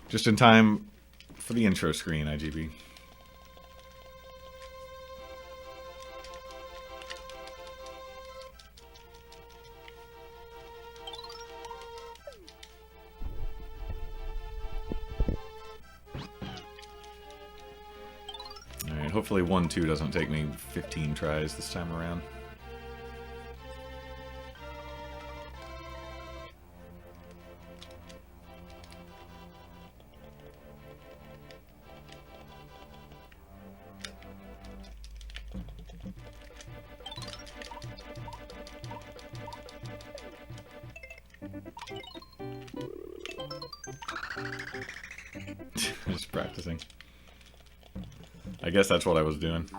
Just in time for the intro screen, IGB. Alright, hopefully 1-2 doesn't take me 15 tries this time around. Just practicing. I guess that's what I was doing.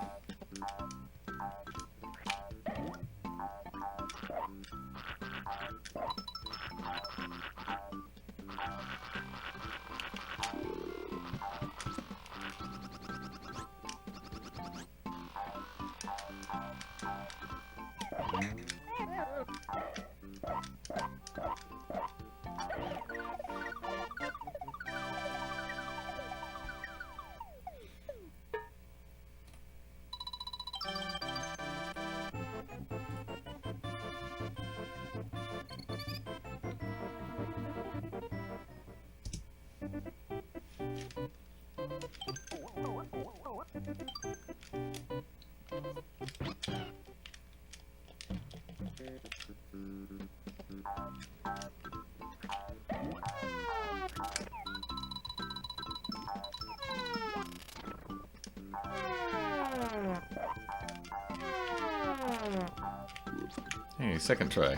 Hey, second try.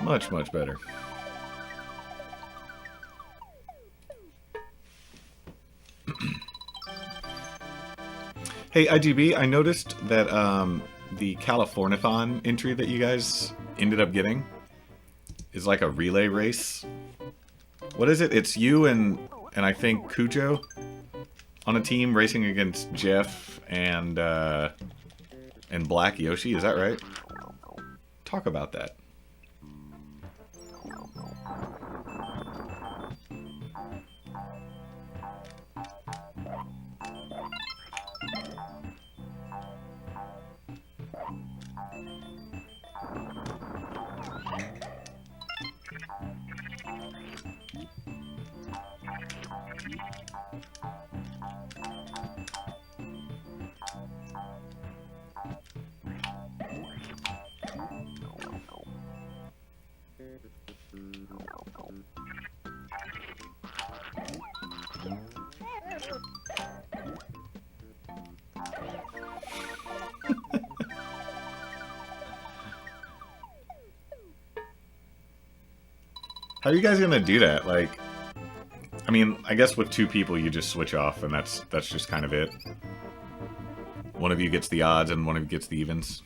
Much, much better. Hey, IGB, I noticed that the Californiathon entry that you guys ended up getting is like a relay race. What is it? It's you and I think Cujo on a team racing against Jeff and Black Yoshi. Is that right? Talk about that. How are you guys gonna do that? Like, I mean, I guess with two people you just switch off, and that's just kind of it. One of you gets the odds, and one of you gets the evens.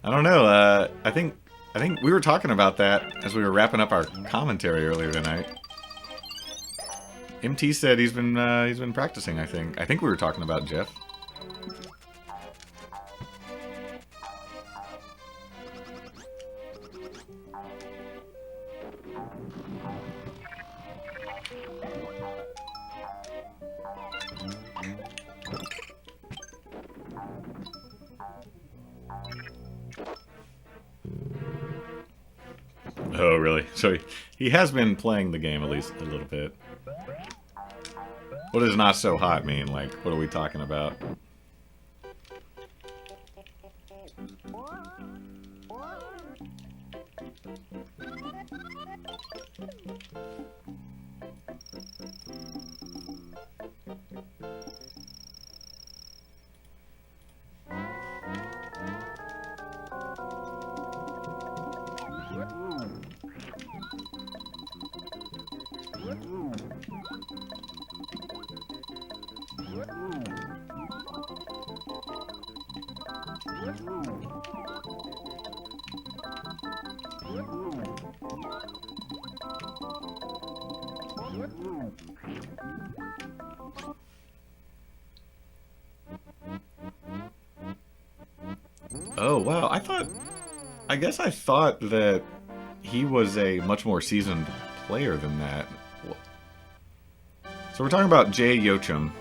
I don't know. I think we were talking about that as we were wrapping up our commentary earlier tonight. MT said he's been practicing. I think we were talking about Jeff. Oh, really? So he has been playing the game at least a little bit. What does not so hot mean? Like, what are we talking about? Oh, wow. I guess I thought that he was a much more seasoned player than that. So we're talking about Jay Yochum.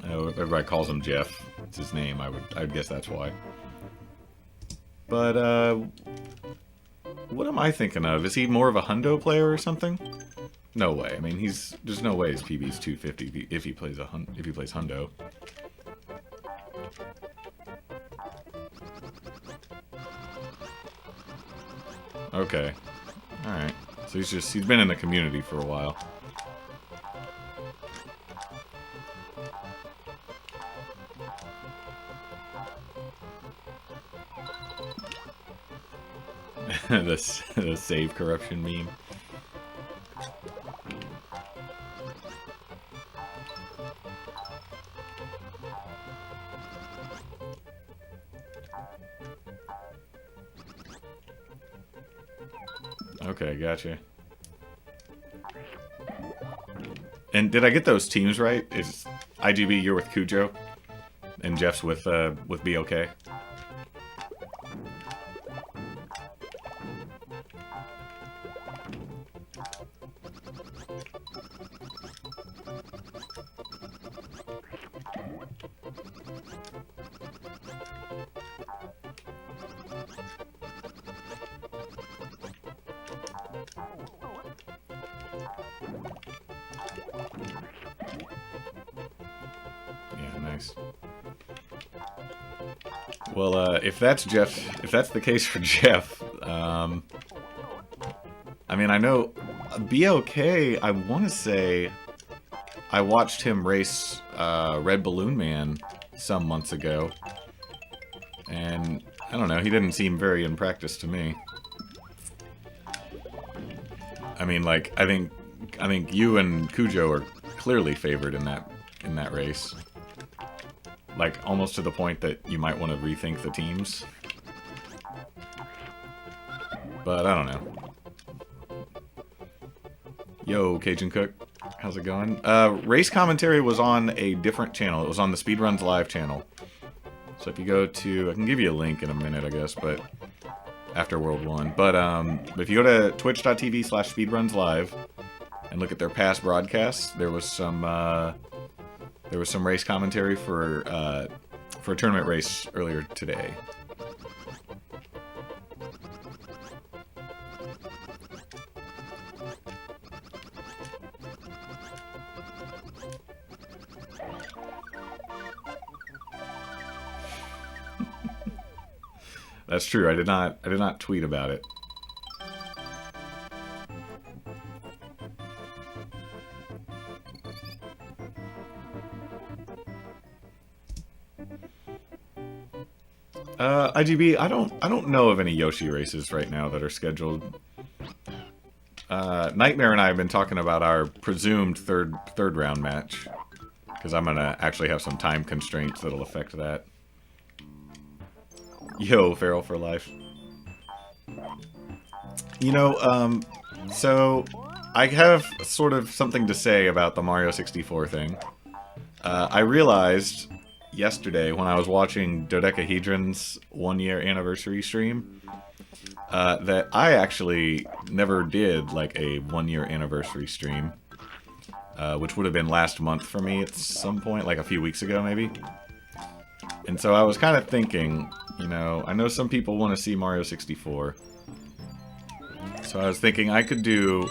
Everybody calls him Jeff. It's his name. I'd guess that's why. But what am I thinking of? Is he more of a hundo player or something? No way. I mean, there's no way his PB's 250 if he plays hundo. Okay. All right. So he's been in the community for a while. the save corruption meme. Okay, gotcha. And did I get those teams right? Is IGB you're with Cujo, and Jeff's with BOK? Well, if that's the case for Jeff, I mean, I know BOK, I want to say I watched him race Red Balloon Man some months ago, and I don't know, he didn't seem very in practice to me. I mean, like, I think you and Cujo are clearly favored in that race. Like, almost to the point that you might want to rethink the teams. But, I don't know. Yo, Cajun Cook. How's it going? Race commentary was on a different channel. It was on the Speedruns Live channel. So if you go to... I can give you a link in a minute, I guess, but... After World 1. But if you go to twitch.tv/speedrunslive and look at their past broadcasts, there was some race commentary for a tournament race earlier today. That's true. I did not tweet about it. IGB, I don't know of any Yoshi races right now that are scheduled. Nightmare and I have been talking about our presumed third round match, because I'm gonna actually have some time constraints that'll affect that. Yo, Feral for life. You know, so I have sort of something to say about the Mario 64 thing. I realized yesterday when I was watching Dodecahedron's 1-year anniversary stream that I actually never did like a 1-year anniversary stream, which would have been last month for me at some point, like a few weeks ago maybe. And so I was kind of thinking, you know, I know some people want to see Mario 64. So I was thinking I could do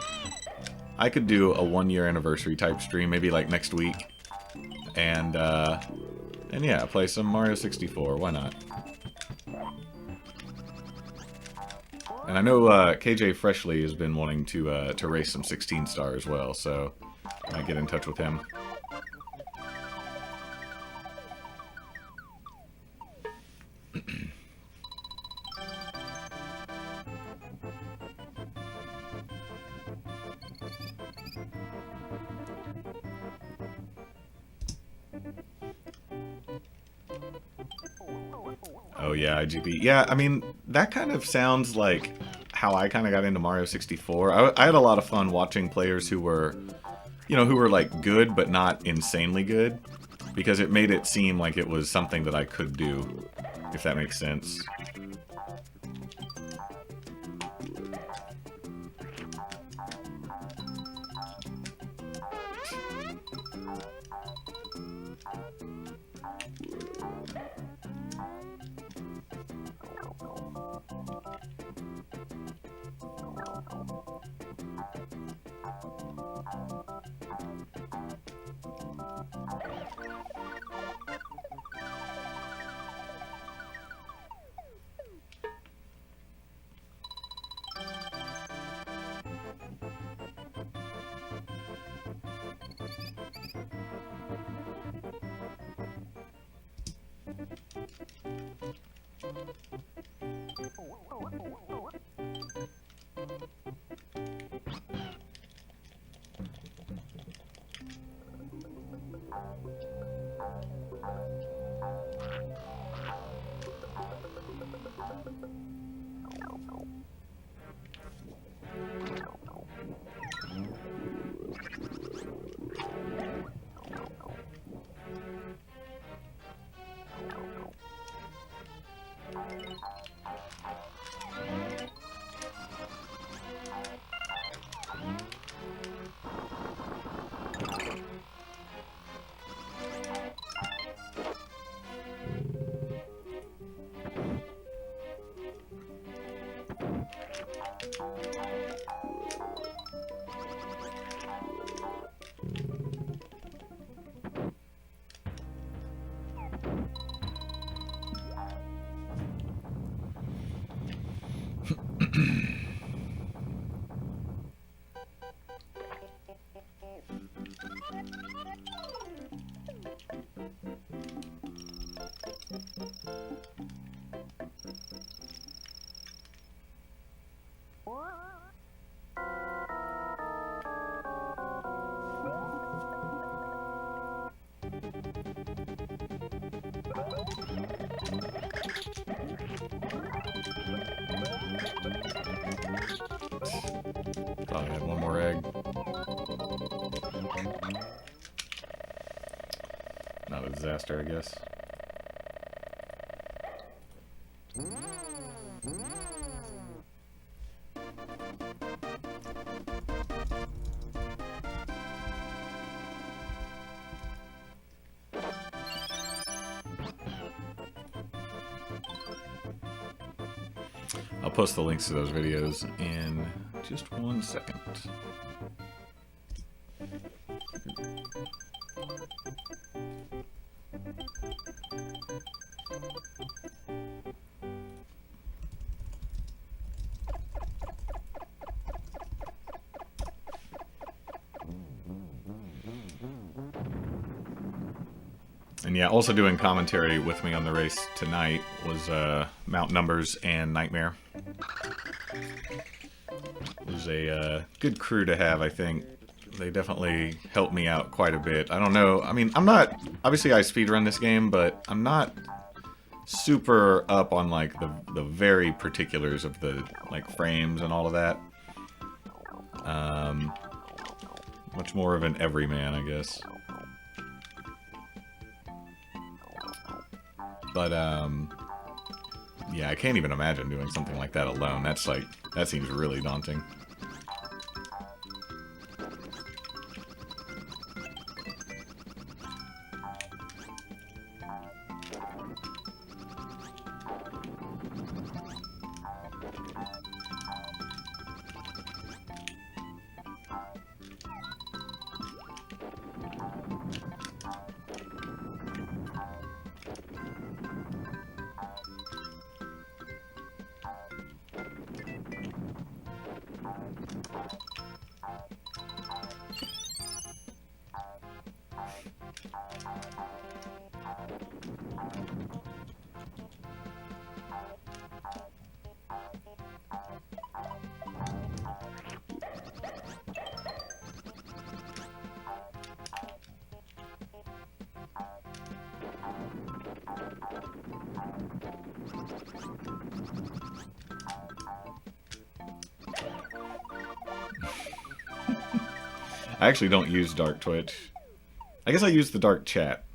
a 1-year anniversary type stream, maybe like next week. And yeah, play some Mario 64. Why not? And I know KJ Freshly has been wanting to race some 16 star as well, so I might get in touch with him. Oh yeah, IGB. Yeah, I mean, that kind of sounds like how I kind of got into Mario 64. I had a lot of fun watching players who were, you know, who were like good but not insanely good, because it made it seem like it was something that I could do. if that makes sense. Thought I had one more egg. Not a disaster, I guess. I'll post the links to those videos in just 1 second. And yeah, also doing commentary with me on the race tonight was Mount Numbers and Nightmare. It was a good crew to have, I think. They definitely helped me out quite a bit. I don't know, I mean, I'm not, obviously I speedrun this game, but I'm not super up on like the very particulars of the like frames and all of that. Much more of an everyman, I guess. But, yeah, I can't even imagine doing something like that alone. That's like, that seems really daunting. I actually don't use Dark Twitch. I guess I use the Dark Chat.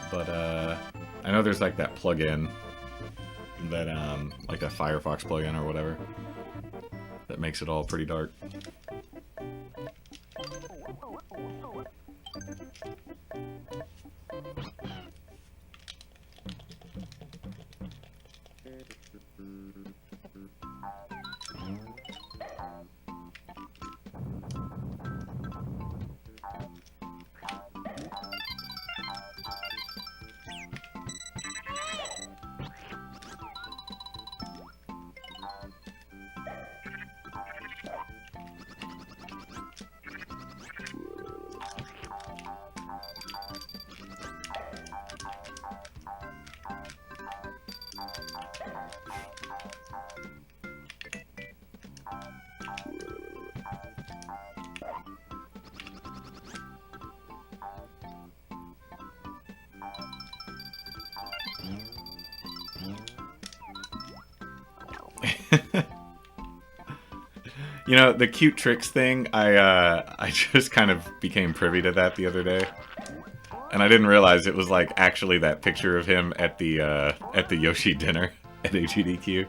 But, I know there's like that plugin that like a Firefox plugin or whatever that makes it all pretty dark. You know, the cute tricks thing, I just kind of became privy to that the other day. And I didn't realize it was like actually that picture of him at the Yoshi dinner at AGDQ.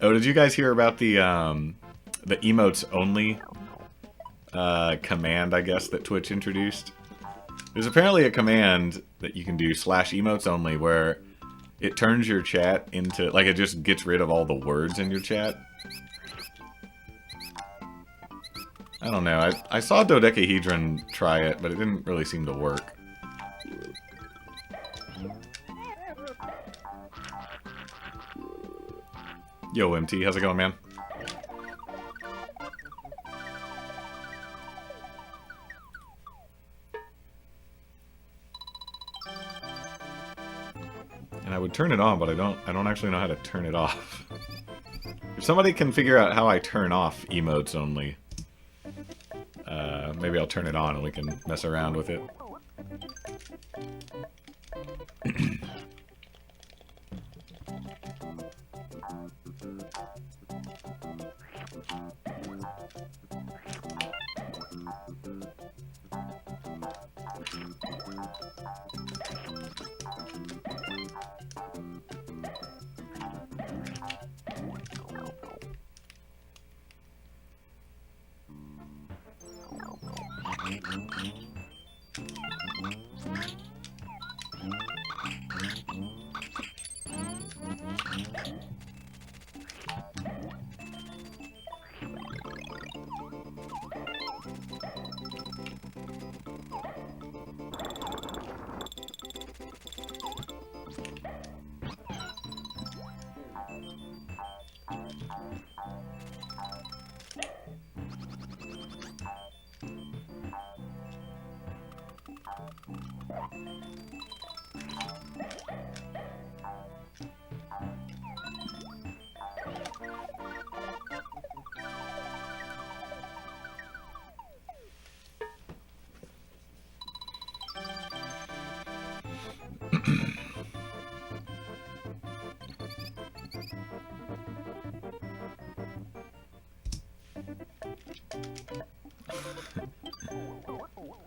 Oh, did you guys hear about the emotes only command, I guess, that Twitch introduced? There's apparently a command that you can do /emotes only where it turns your chat into, like, it just gets rid of all the words in your chat. I don't know. I saw Dodecahedron try it, but it didn't really seem to work. Yo, MT, how's it going, man? And I would turn it on, but I don't actually know how to turn it off. If somebody can figure out how I turn off emotes only, maybe I'll turn it on and we can mess around with it.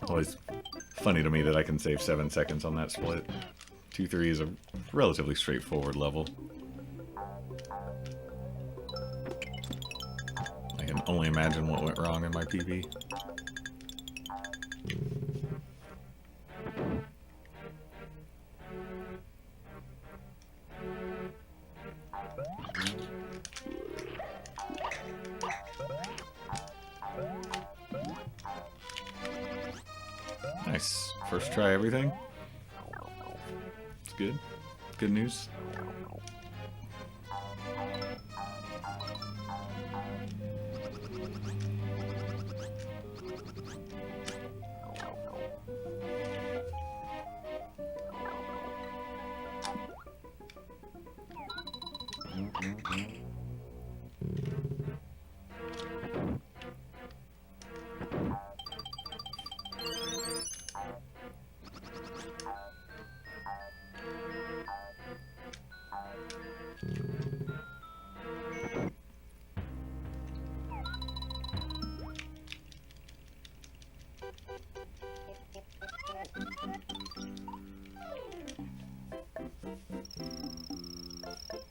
Always funny to me that I can save 7 seconds on that split. 2-3 is a relatively straightforward level. I can only imagine what went wrong in my PB. Nice. First try everything. It's good. Good news.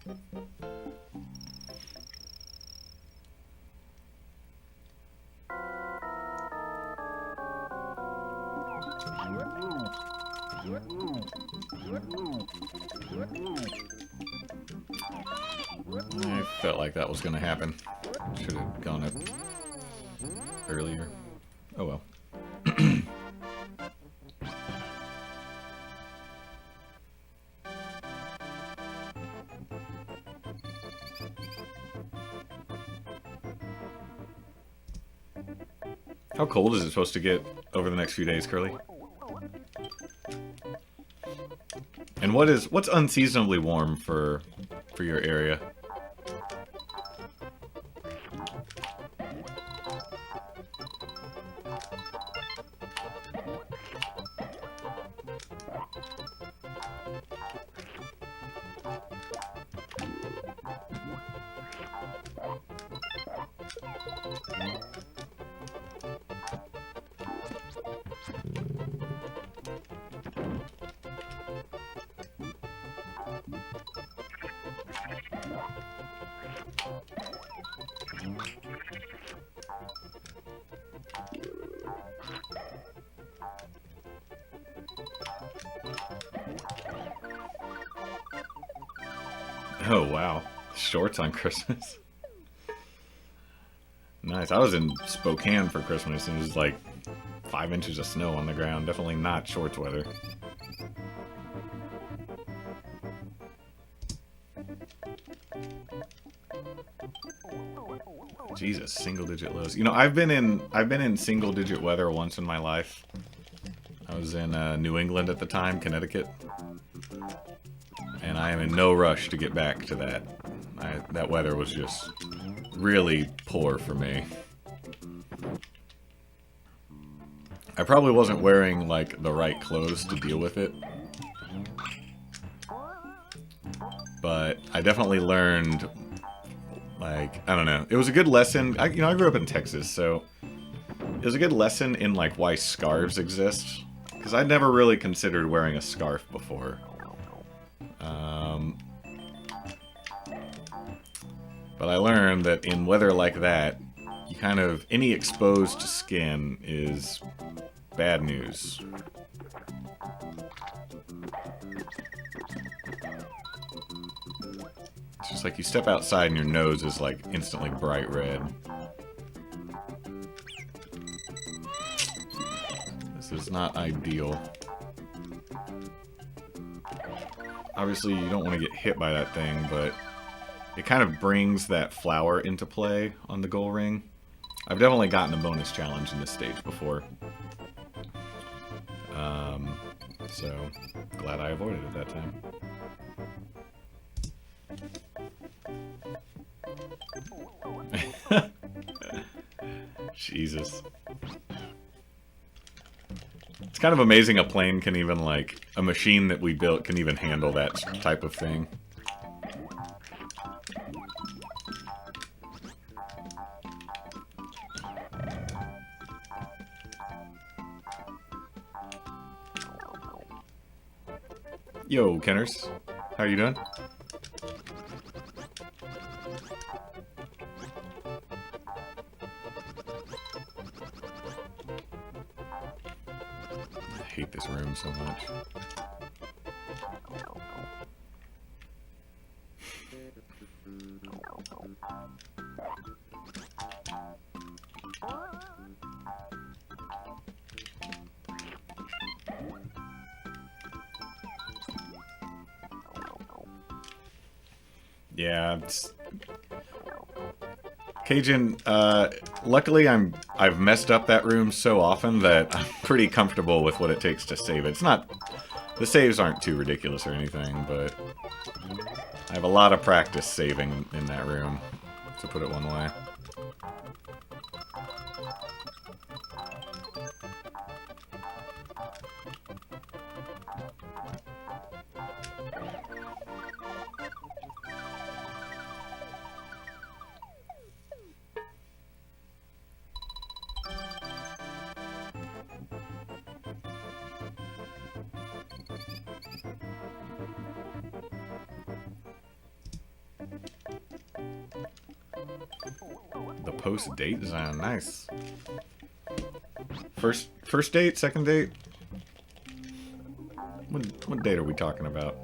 I felt like that was going to happen. Should have gone up earlier. Oh well. How cold is it supposed to get over the next few days, Curly? And what's unseasonably warm for your area? Oh wow, shorts on Christmas. Nice. I was in Spokane for Christmas and it was like 5 inches of snow on the ground. Definitely not shorts weather. Jesus, single-digit lows. You know, I've been in single-digit weather once in my life. I was in New England at the time, Connecticut, and I am in no rush to get back to that. That weather was just really poor for me. I probably wasn't wearing like the right clothes to deal with it, but I definitely learned. Like, I don't know. It was a good lesson. I grew up in Texas, so it was a good lesson in, like, why scarves exist. Because I'd never really considered wearing a scarf before. But I learned that in weather like that, you kind of, any exposed skin is bad news. It's just like you step outside and your nose is like instantly bright red. This is not ideal. Obviously you don't want to get hit by that thing, but it kind of brings that flower into play on the goal ring. I've definitely gotten a bonus challenge in this stage before. So glad I avoided it that time. Jesus. It's kind of amazing a plane can even, like, a machine that we built can even handle that type of thing. Yo, Kenners. How you doing? I hate this room so much. Yeah, it's... Cajun, luckily I've messed up that room so often that I'm pretty comfortable with what it takes to save it. It's not... The saves aren't too ridiculous or anything, but... I have a lot of practice saving in that room, to put it one way. post-date zone. Nice. First date, second date? What date are we talking about?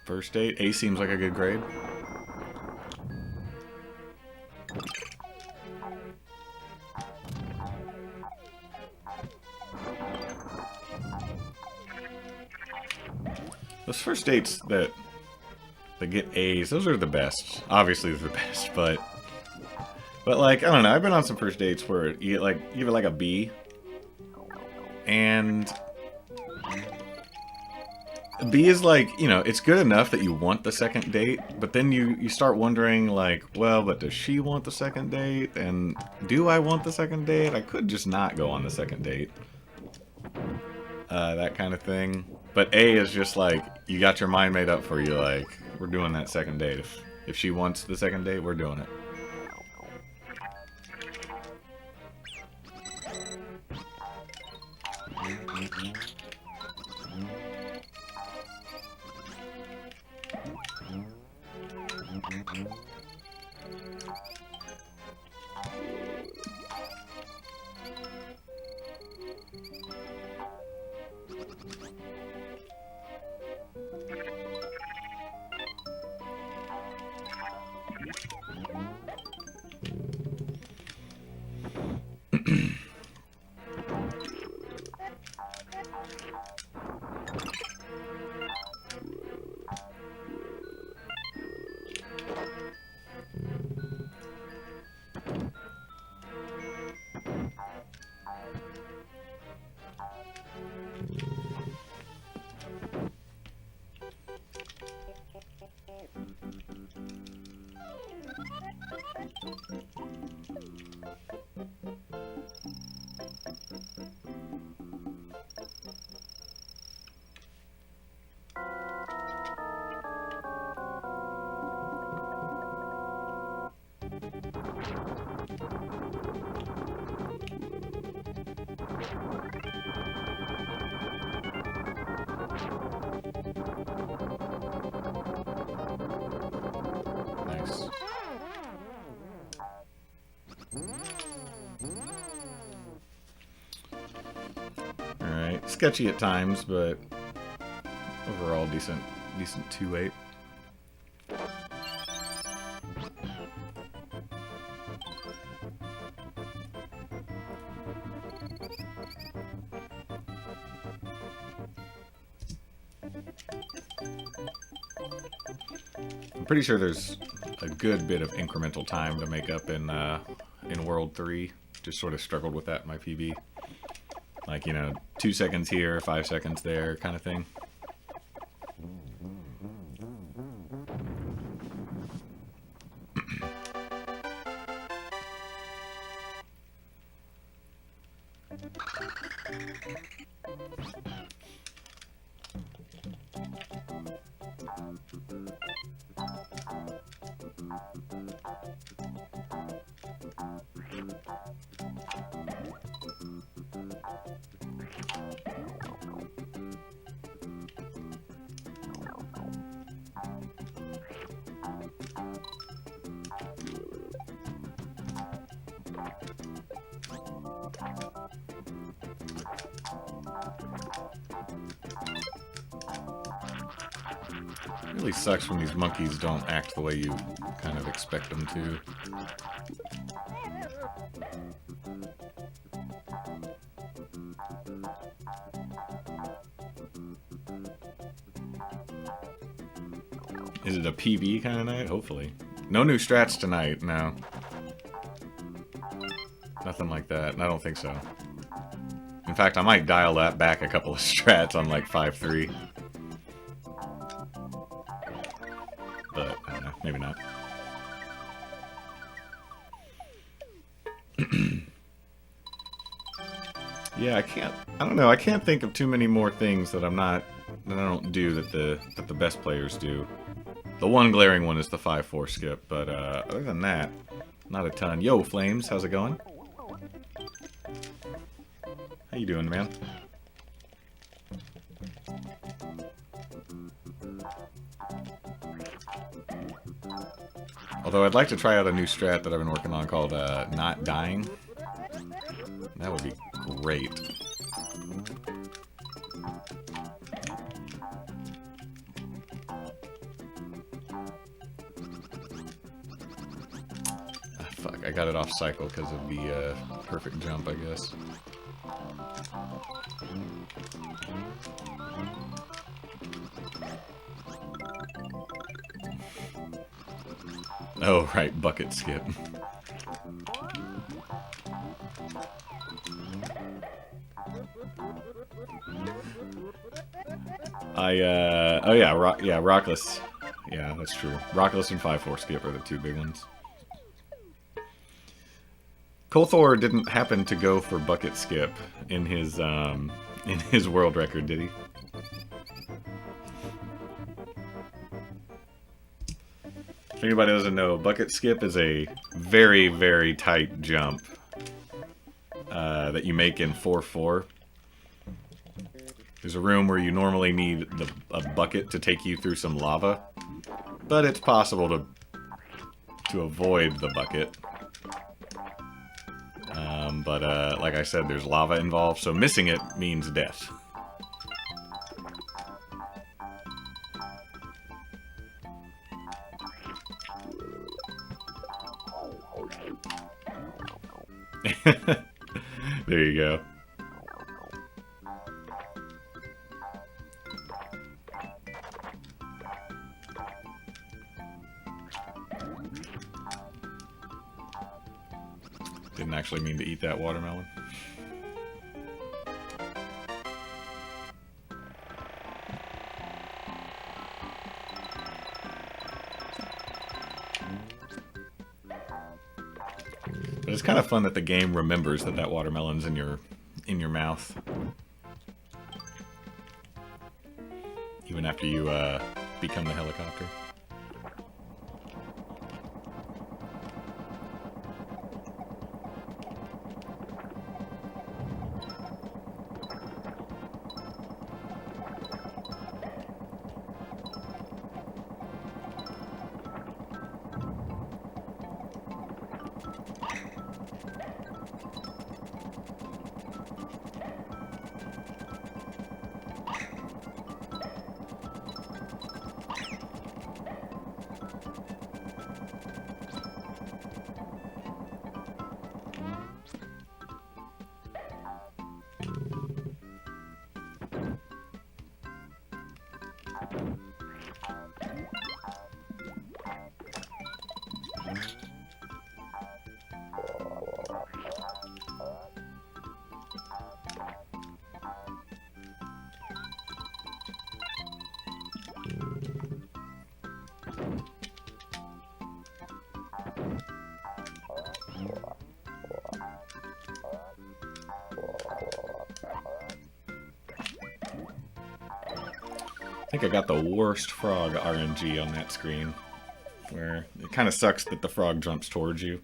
First date, A seems like a good grade. Those first dates that get A's, those are the best. Obviously, they're the best, but like, I don't know. I've been on some first dates where you give it like a B, and B is like, you know, it's good enough that you want the second date, but then you start wondering, like, well, but does she want the second date? And do I want the second date? I could just not go on the second date. That kind of thing. But A is just like, you got your mind made up for you, like, we're doing that second date. If she wants the second date, we're doing it. Nice. Alright, sketchy at times, but overall decent 2-8. I'm pretty sure there's a good bit of incremental time to make up in World 3. Just sort of struggled with that in my PB. Like, you know, 2 seconds here, 5 seconds there, kind of thing. It really sucks when these monkeys don't act the way you kind of expect them to. Is it a PB kind of night? Hopefully. No new strats tonight, no. Nothing like that. I don't think so. In fact, I might dial that back a couple of strats on like 5-3. But, I don't know. Maybe not. Yeah, I don't know, I can't think of too many more things that I don't do that the best players do. The one glaring one is the 5-4 skip, but other than that, not a ton. Yo, Flames, how's it going? How you doing, man? Although I'd like to try out a new strat that I've been working on called Not Dying. That would be great. Ah, fuck, I got it off cycle because of the perfect jump, I guess. Oh, right, bucket skip. Oh yeah, Rockless. Yeah, that's true. Rockless and 5-4 skip are the two big ones. Kolthor didn't happen to go for bucket skip in his world record, did he? If anybody doesn't know, bucket skip is a very, very tight jump that you make in 4-4. There's a room where you normally need a bucket to take you through some lava, but it's possible to avoid the bucket. But like I said, there's lava involved, so missing it means death. There you go. Didn't actually mean to eat that watermelon. But it's kind of fun that the game remembers that watermelon's in your mouth. Even after you become the helicopter. I think I got the worst frog RNG on that screen, where it kind of sucks that the frog jumps towards you.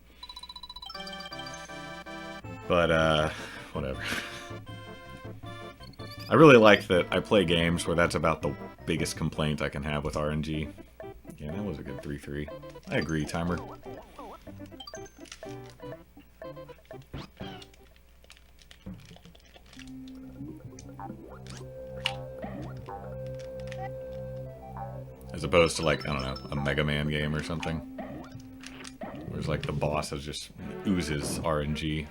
But, whatever. I really like that I play games where that's about the biggest complaint I can have with RNG. Yeah, that was a good 3-3. I agree, timer. As opposed to, like, I don't know, a Mega Man game or something. Whereas, like, the boss has just oozes RNG.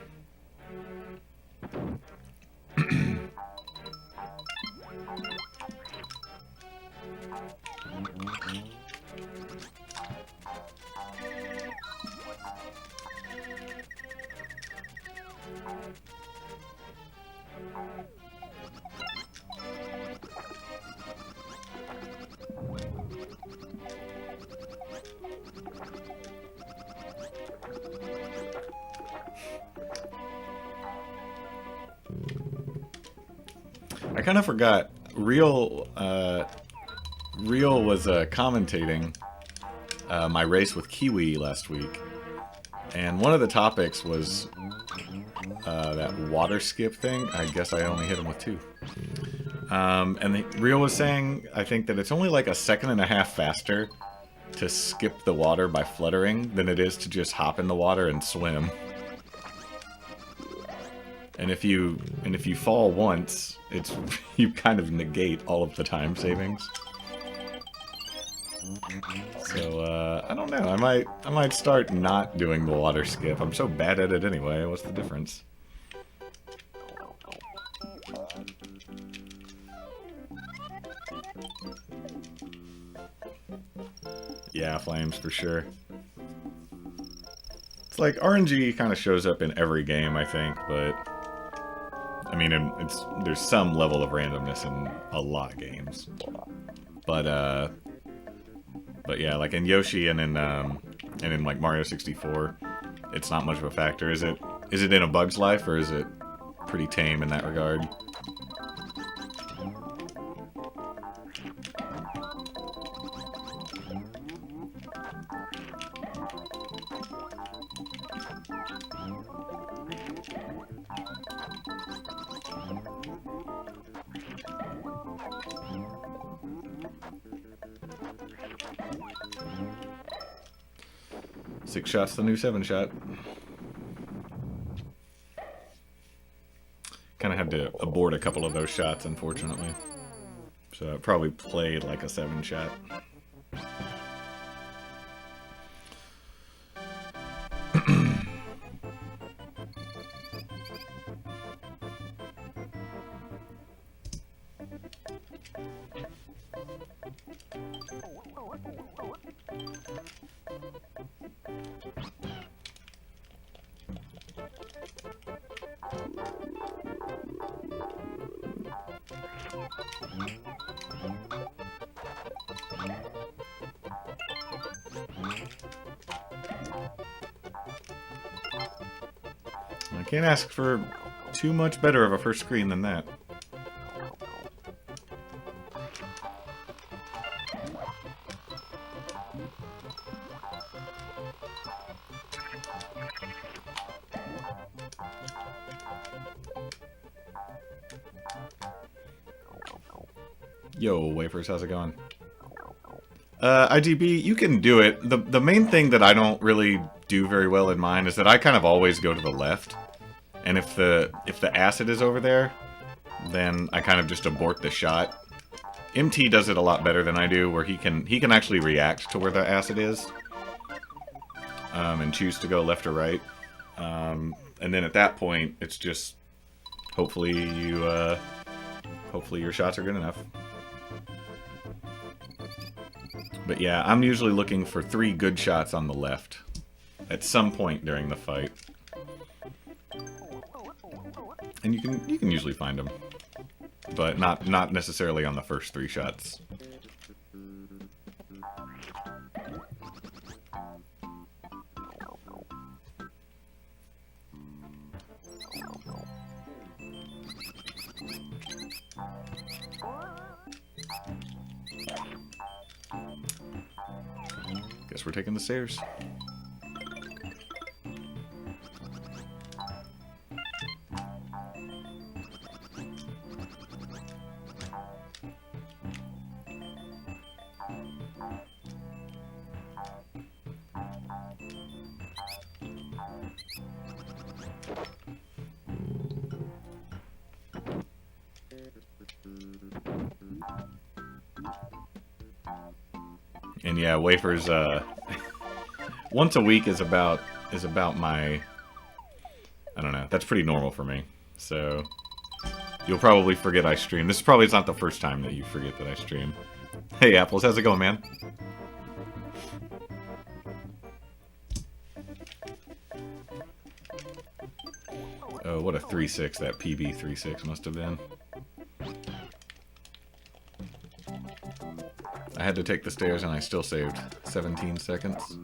I kind of forgot. Real was commentating my race with Kiwi last week, and one of the topics was that water skip thing. I guess I only hit him with 2. Real was saying, I think that it's only like 1.5 seconds faster to skip the water by fluttering than it is to just hop in the water and swim. And if you fall once, you kind of negate all of the time savings. So I don't know. I might start not doing the water skip. I'm so bad at it anyway. What's the difference? Yeah, flames for sure. It's like RNG kind of shows up in every game, I think, but I mean, there's some level of randomness in a lot of games. But yeah, like in Yoshi and in like Mario 64, it's not much of a factor. Is it in A Bug's Life, or is it pretty tame in that regard? Six shots, the new 7-shot. Kind of had to abort a couple of those shots, unfortunately. So it probably played like a 7-shot. I can't ask for too much better of a first screen than that. Yo, Wafers, how's it going? IGB, you can do it. The main thing that I don't really do very well in mine is that I kind of always go to the left. And if the acid is over there, then I kind of just abort the shot. MT does it a lot better than I do, where he can actually react to where the acid is. And choose to go left or right. And then at that point, it's just hopefully your shots are good enough. But yeah, I'm usually looking for 3 good shots on the left at some point during the fight. And you can usually find them, but not necessarily on the first 3 shots. Guess we're taking the stairs. And yeah, Wafers, once a week is about my, I don't know, that's pretty normal for me. So, you'll probably forget I stream. This probably is not the first time that you forget that I stream. Hey, Apples, how's it going, man? Oh, what a 3-6 that PB 3-6 must have been. I had to take the stairs and I still saved 17 seconds.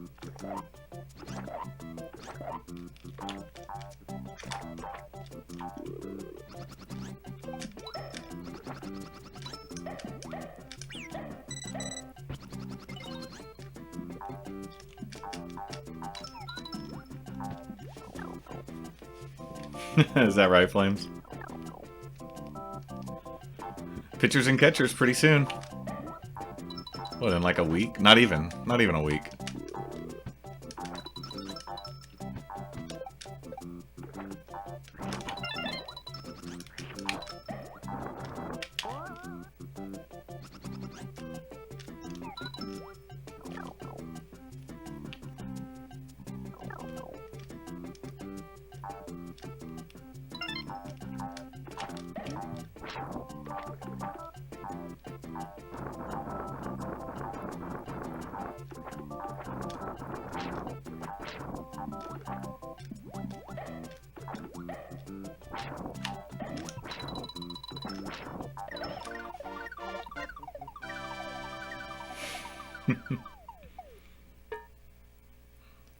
Is that right, Flames? Pitchers and catchers pretty soon. What, in like a week? Not even a week.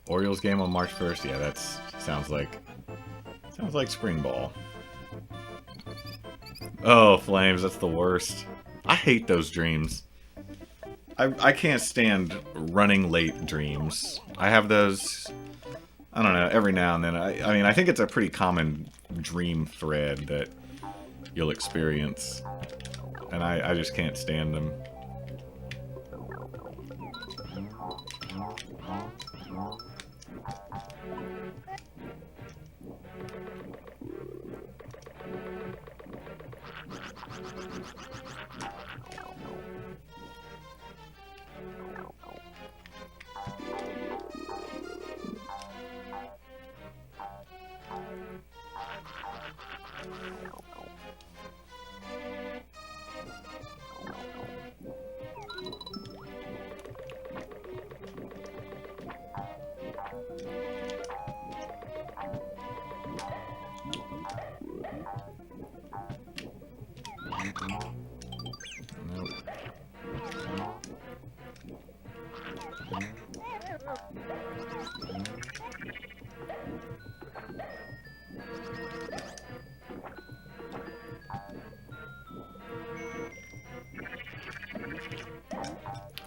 Orioles game on March 1st. Yeah, that's sounds like spring ball. Oh, Flames, that's the worst. I hate those dreams. I can't stand running late dreams. I have those, I don't know, every now and then. I mean, I think it's a pretty common dream thread that you'll experience. And I just can't stand them.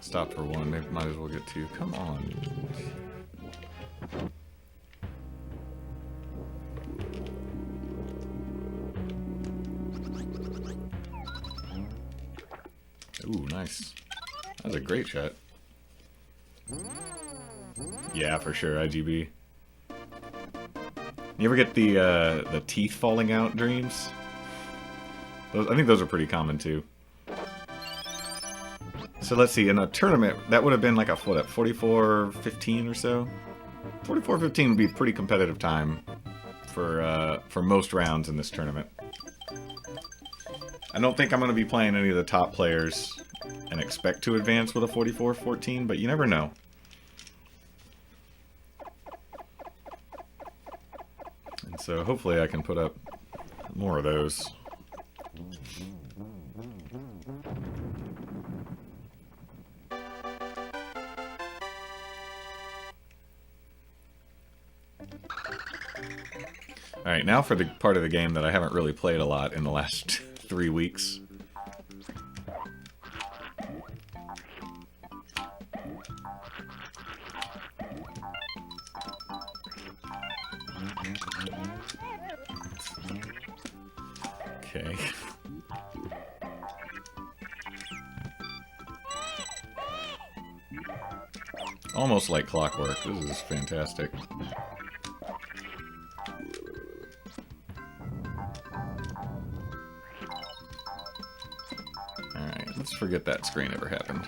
Stop for one, they might as well get two. Come on. Ooh, nice. That was a great shot. Yeah, for sure, IGB. You ever get the teeth falling out dreams? I think those are pretty common too. So let's see, in a tournament, that would have been like a, what, at 44-15 or so? 44-15 would be a pretty competitive time for most rounds in this tournament. I don't think I'm going to be playing any of the top players and expect to advance with a 44-14, but you never know. And so hopefully I can put up more of those. Alright, now for the part of the game that I haven't really played a lot in the last 3 weeks. Okay. Almost like clockwork. This is fantastic. Alright, let's forget that screen ever happened.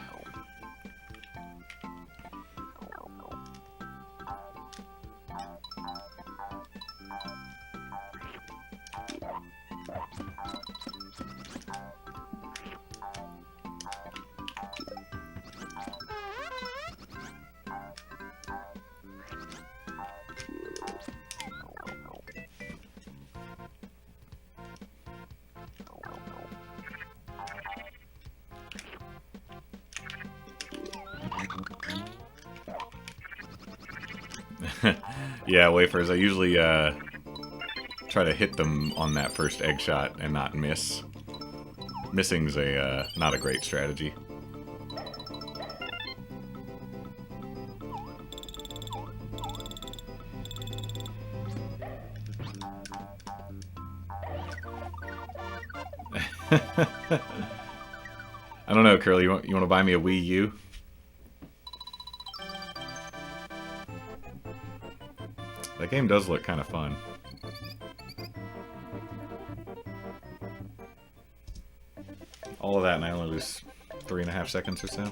Yeah, wafers. I usually try to hit them on that first egg shot and not miss. Missing's not a great strategy. I don't know, Curly. You want to buy me a Wii U? That game does look kind of fun. All of that, and I only lose 3.5 seconds or so.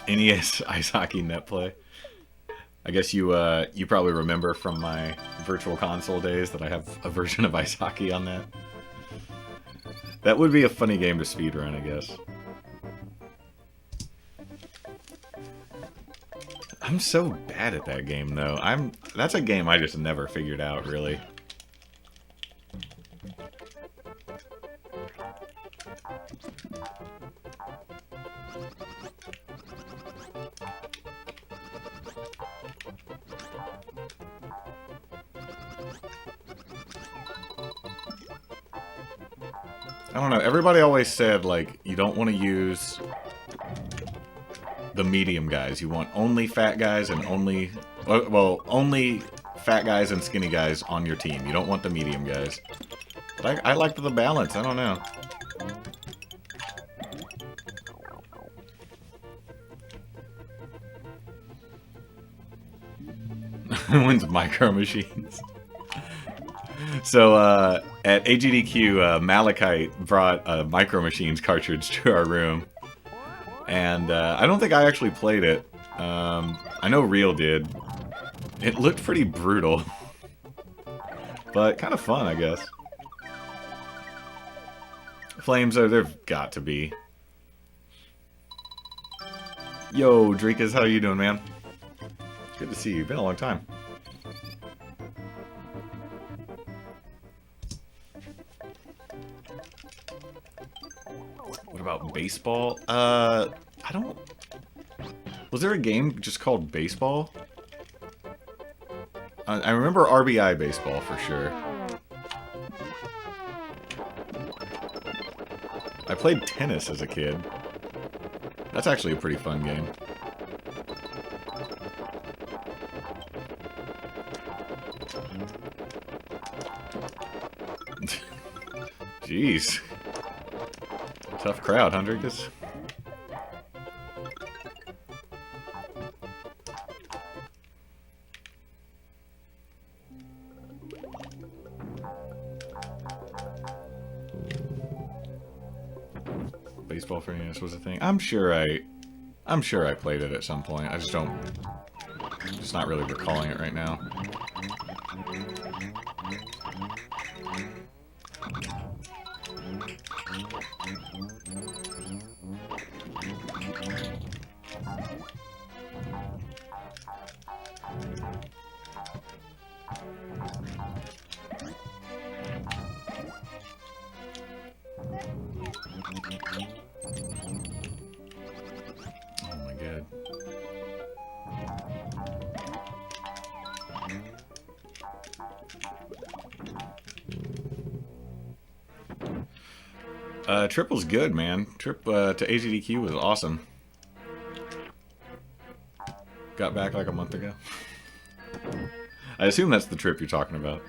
NES Ice Hockey Net Play. I guess you probably remember from my Virtual Console days that I have a version of Ice Hockey on that. That would be a funny game to speedrun, I guess. I'm so bad at that game, though. That's a game I just never figured out, really. I don't know, everybody always said, like, you don't want to use the medium guys. You want only fat guys and only... Well, only fat guys and skinny guys on your team. You don't want the medium guys. But I like the balance, I don't know. Wins Micro Machines. So, at AGDQ, Malachite brought a Micro Machines cartridge to our room. And, I don't think I actually played it. I know Real did. It looked pretty brutal. But kind of fun, I guess. Flames, they've got to be. Yo, Dreekas, how you doing, man? Good to see you. Been a long time. What about baseball? I don't... Was there a game just called Baseball? I remember RBI Baseball for sure. I played tennis as a kid. That's actually a pretty fun game. Jeez. Tough crowd, Hundredus. Baseball for NES was a thing. I'm sure I played it at some point. I just don't... I'm just not really recalling it right now. Trip was good, man. Trip to AGDQ was awesome. Got back like a month ago. I assume that's the trip you're talking about.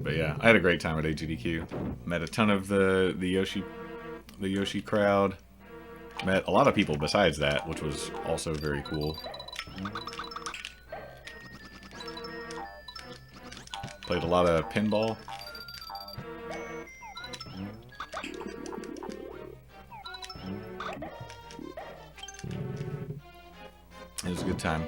But yeah, I had a great time at AGDQ. Met a ton of the Yoshi crowd. Met a lot of people besides that, which was also very cool. Played a lot of pinball. It was a good time.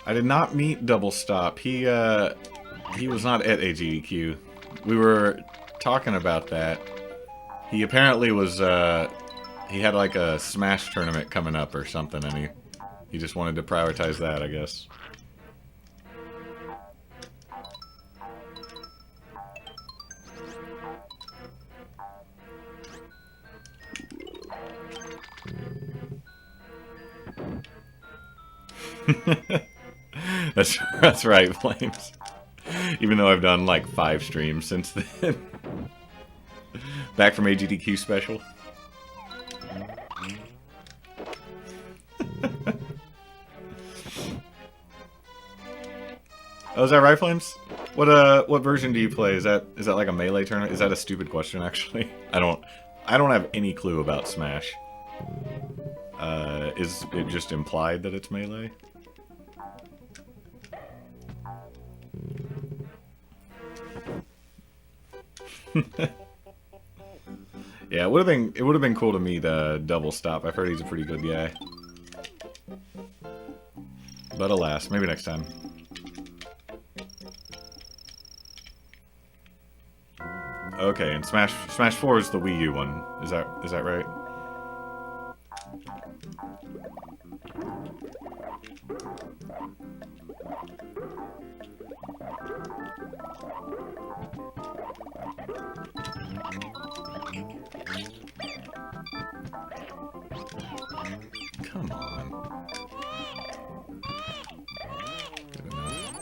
I did not meet Double Stop. He was not at AGDQ. We were talking about that. He apparently was he had like a Smash tournament coming up or something, and he just wanted to prioritize that, I guess. That's right, Flames. Even though I've done like 5 streams since then. Back from AGDQ special. Oh, is that right, Flames? What version do you play? Is that like a melee tournament? Is that a stupid question actually? I don't have any clue about Smash. Is it just implied that it's melee? Yeah, it would have been cool to meet Double Stop. I've heard he's a pretty good guy. But alas, maybe next time. Okay, and Smash 4 is the Wii U one. Is that right? Come on. Good enough.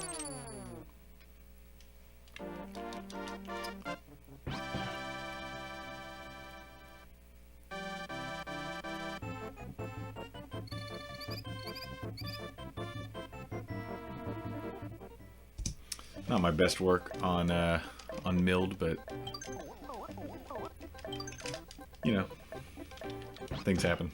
Not my best work on Mild, but you know, things happen.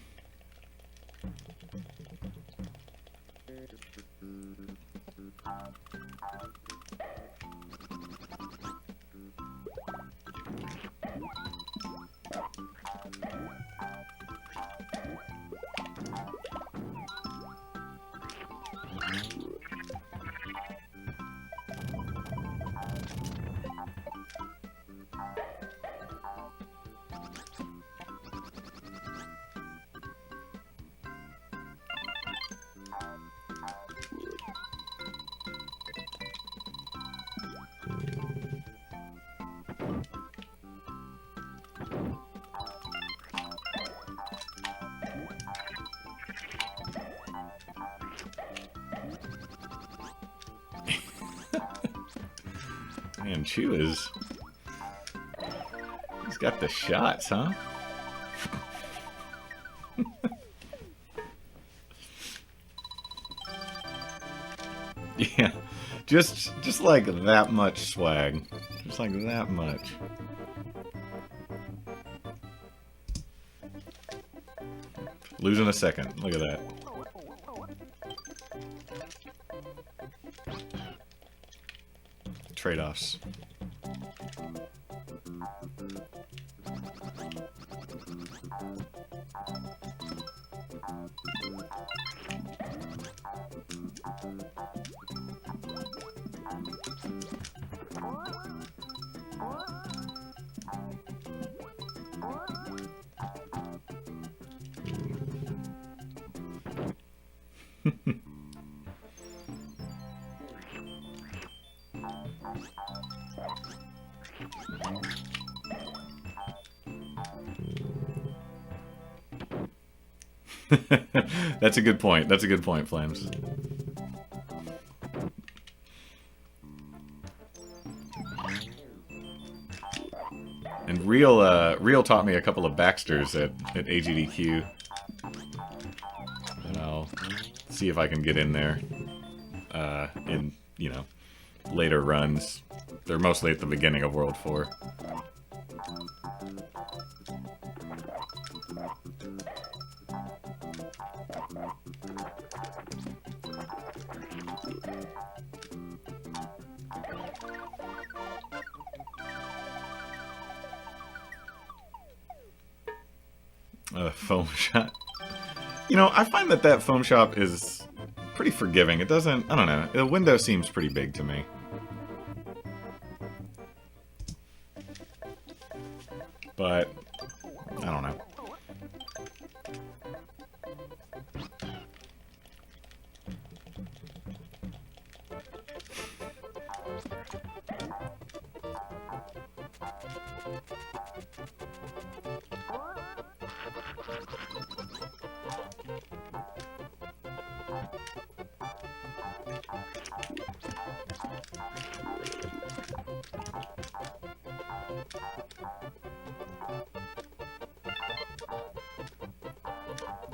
Man, Chew is... He's got the shots, huh? Yeah, just like that much swag. Just like that much. Losing a second. Look at that. Trade-offs. That's a good point. That's a good point, Flames. And Real taught me a couple of Baxters at AGDQ. And I'll see if I can get in there in, you know, later runs. They're mostly at the beginning of World 4. Foam shop. You know, I find that foam shop is pretty forgiving. It doesn't, I don't know, the window seems pretty big to me. But, I don't know.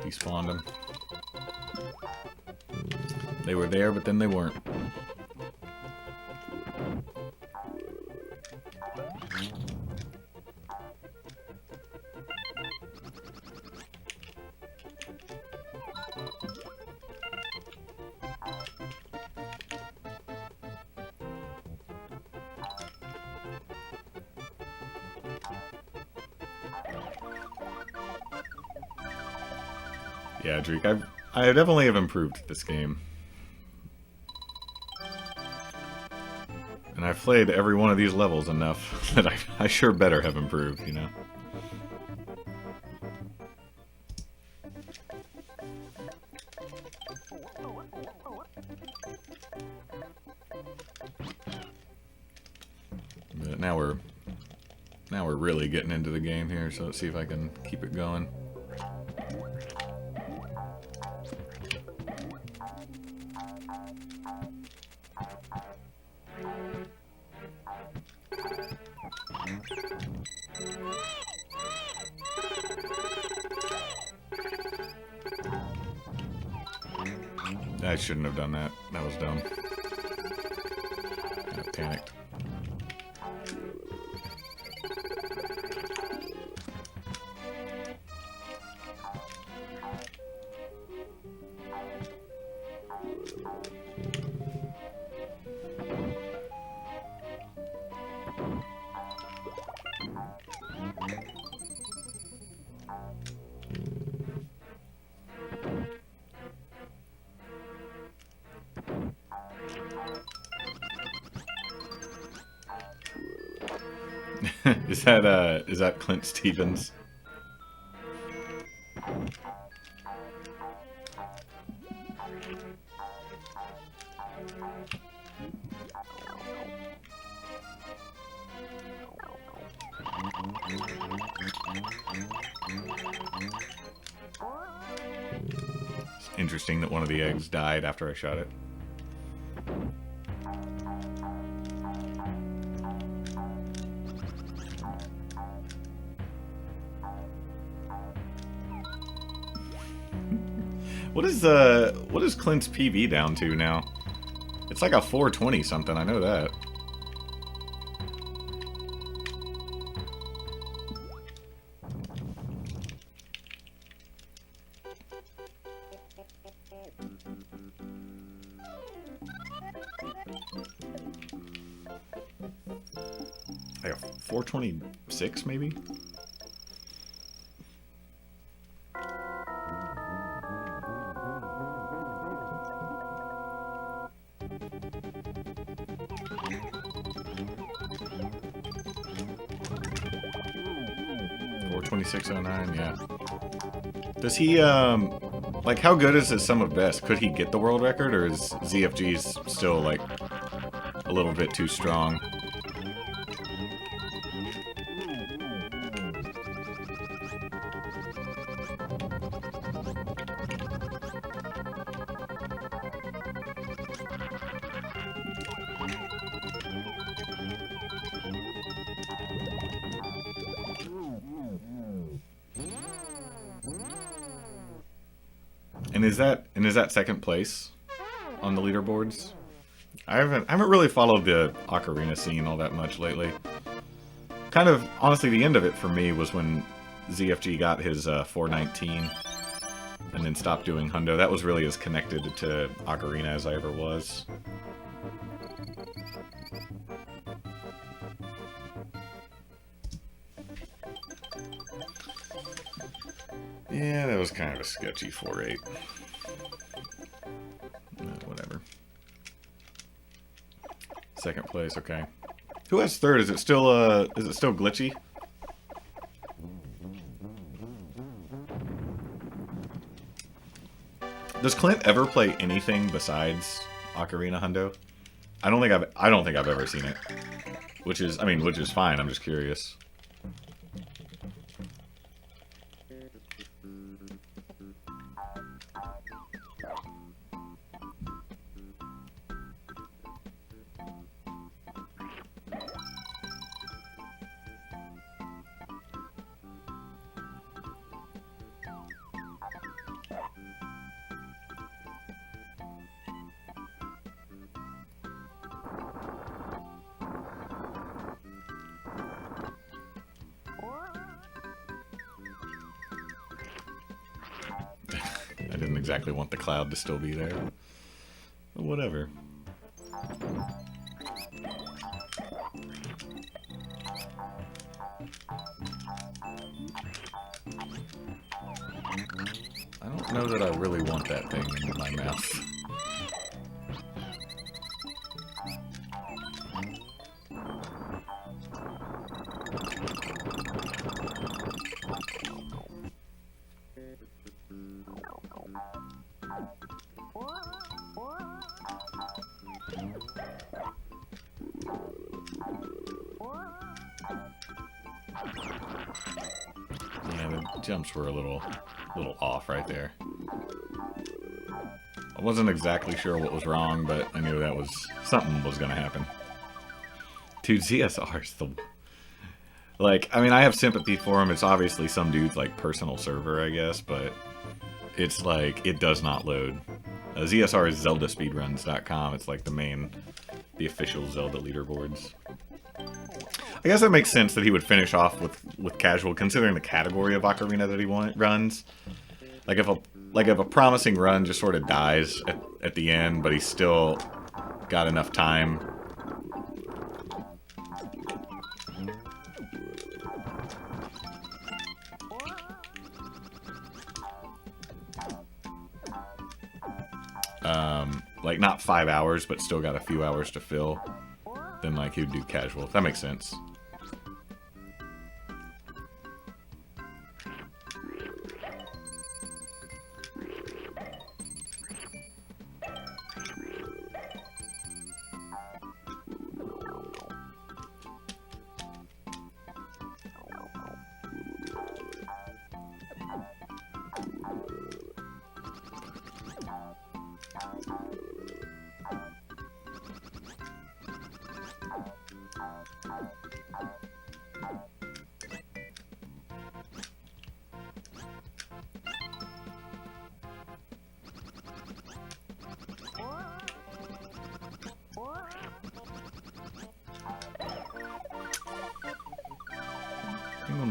Despawned them. They were there, but then they weren't. Yeah, Dreek, I definitely have improved this game. And I've played every one of these levels enough that I sure better have improved, you know? But now we're really getting into the game here, so let's see if I can keep it going. I shouldn't have done that. That was dumb. I panicked. Is that Clint Stevens? It's interesting that one of the eggs died after I shot it. What is Clint's PV down to now? It's like a 420 something, I know that. Like a 426 maybe? Yeah. Does he, like, how good is his sum of best? Could he get the world record, or is ZFG's still, like, a little bit too strong? And is that second place on the leaderboards? I haven't really followed the ocarina scene all that much lately. Kind of, honestly, the end of it for me was when ZFG got his 419 and then stopped doing Hundo. That was really as connected to ocarina as I ever was. Yeah, that was kind of a sketchy 4-8. Whatever. Second place, okay. Who has third? Is it still glitchy? Does Clint ever play anything besides Ocarina Hundo? I don't think I've ever seen it. Which is fine. I'm just curious. I didn't exactly want the cloud to still be there. But whatever. I don't know that I really want that thing in my mouth. Yeah, the jumps were a little off right there. I wasn't exactly sure what was wrong, but I knew that something was gonna happen. Dude, ZSR's the... Like, I mean, I have sympathy for him. It's obviously some dude's, like, personal server, I guess, but it's like, it does not load. ZSR is ZeldaSpeedruns.com. It's like the official Zelda leaderboards. I guess that makes sense that he would finish off with casual, considering the category of ocarina that he runs. Like if a promising run just sort of dies at the end, but he's still got enough time. Like not 5 hours, but still got a few hours to fill. Then like he would do casual. That makes sense.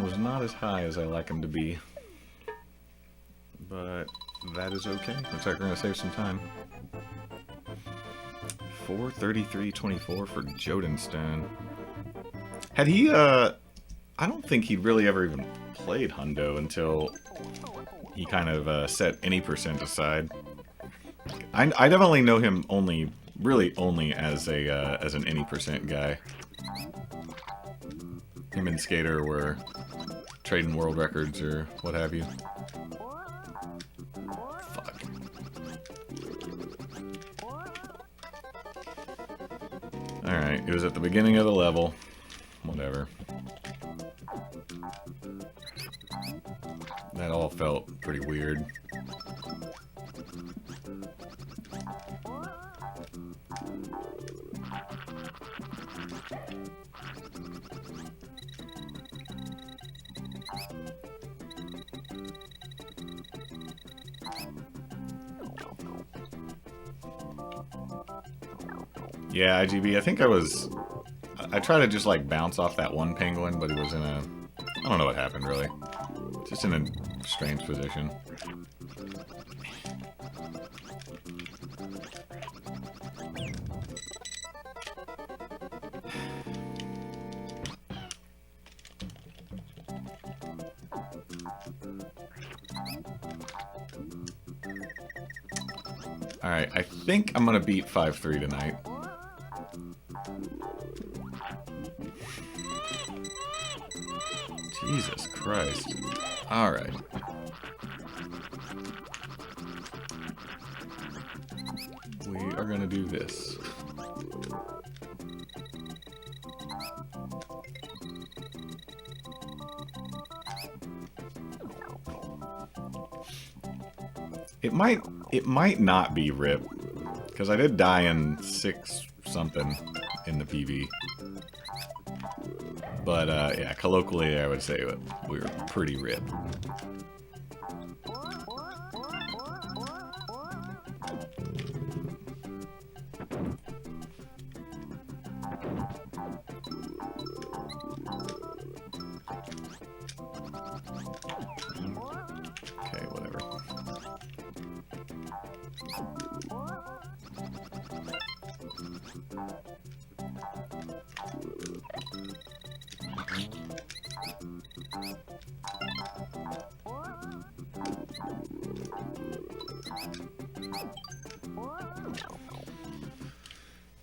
Was not as high as I like him to be, but that is okay. Looks like we're gonna save some time. 4:33:24 for Jodenstone. Had he? I don't think he'd really ever even played Hundo until he kind of set any percent aside. I definitely know him really only as an any percent guy. Him and Skater were trading world records or what have you. Fuck. Alright, it was at the beginning of the level. Whatever. That all felt pretty weird. Yeah, IGB. I think I tried to just like bounce off that one penguin, but he was in a... I don't know what happened really. Just in a strange position. Alright, I think I'm gonna beat 5-3 tonight. Jesus Christ. Alright. We are gonna do this. It might not be RIP, because I did die in 6 something in the PV. But yeah, colloquially I would say we were pretty RIP. Okay, whatever.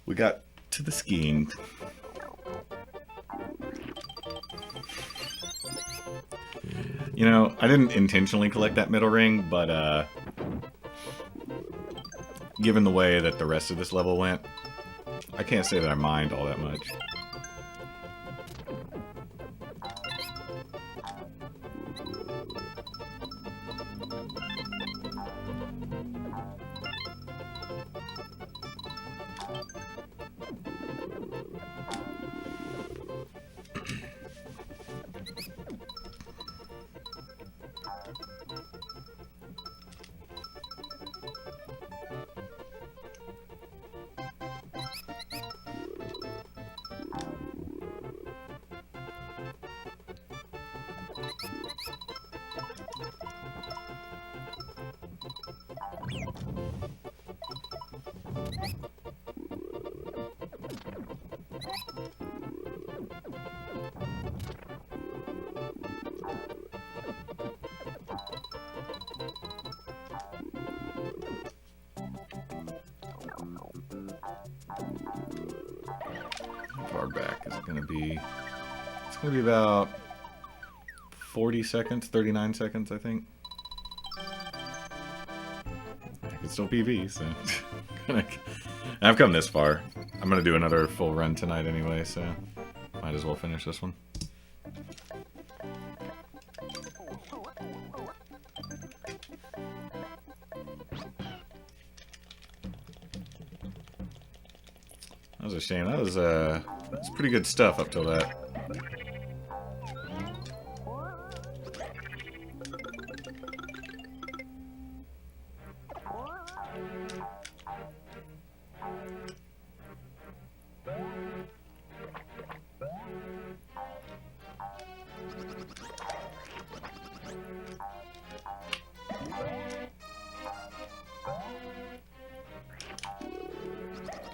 We got to the skiing. You know, I didn't intentionally collect that middle ring, but given the way that the rest of this level went, I can't say that I mind all that much. How far back is it going to be? It's going to be about 40 seconds, 39 seconds, I think. I can still PV, so... I've come this far. I'm going to do another full run tonight anyway, so... might as well finish this one. That was a shame. That was pretty good stuff up till that.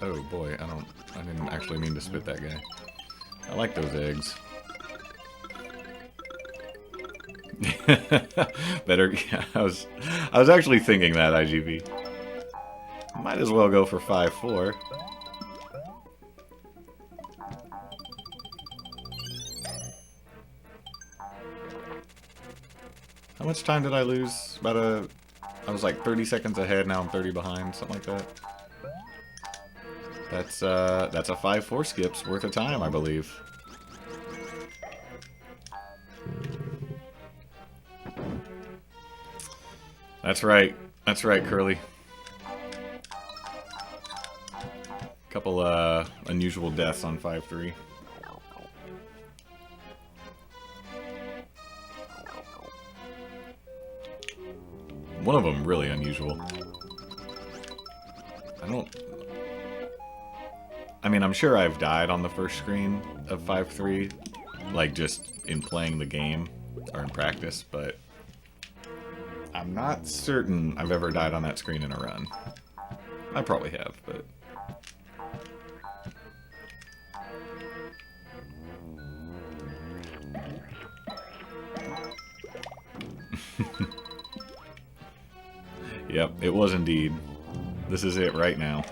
Oh boy, I didn't actually mean to spit that guy. I like those eggs. Better, yeah, I was actually thinking that, IGV. Might as well go for 5-4. How much time did I lose? I was like 30 seconds ahead, now I'm 30 behind, something like that. That's a 5-4 skip's worth of time, I believe. That's right, Curly. Couple unusual deaths on 5-3. One of them really unusual. I mean, I'm sure I've died on the first screen of 5-3, like just in playing the game or in practice, but I'm not certain I've ever died on that screen in a run. I probably have, but... Yep, it was indeed. This is it right now.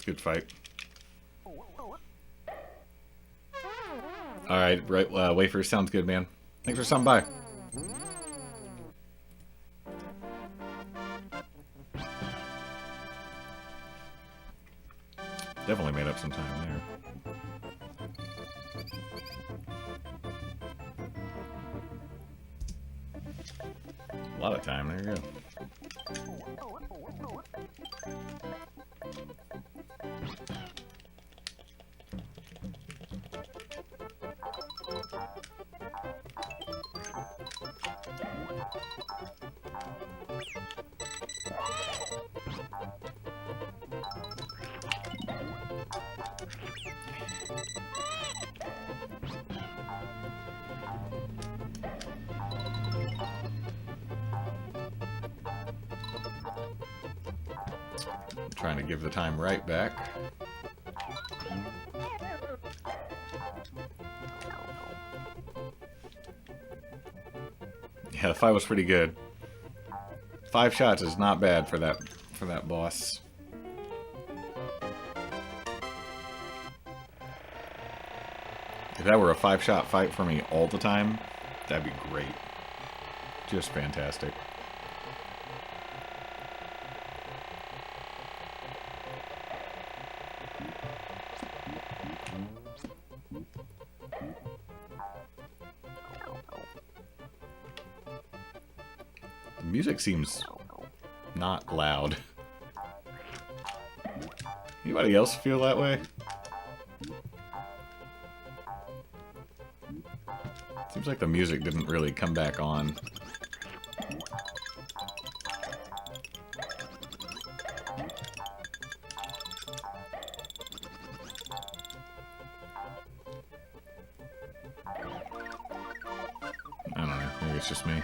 Good fight. Alright, right, wafers sounds good, man. Thanks for stopping by. Definitely made up some time there. A lot of time, there you go. Trying to give the time right back. Yeah, the fight was pretty good. 5 shots is not bad for that boss. If that were a 5-shot fight for me all the time, that'd be great. Just fantastic. The music seems not loud. Anybody else feel that way? Seems like the music didn't really come back on. it's just me.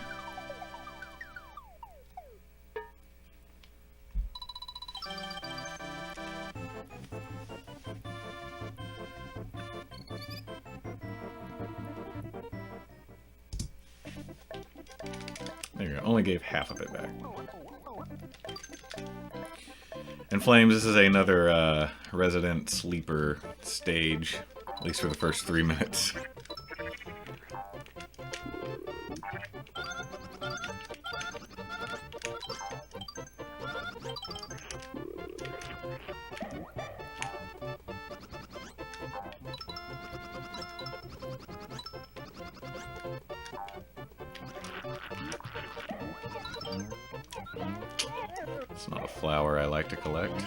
There you go. Only gave half of it back. And Flames, this is another resident sleeper stage, at least for the first 3 minutes. It's not a flower I like to collect.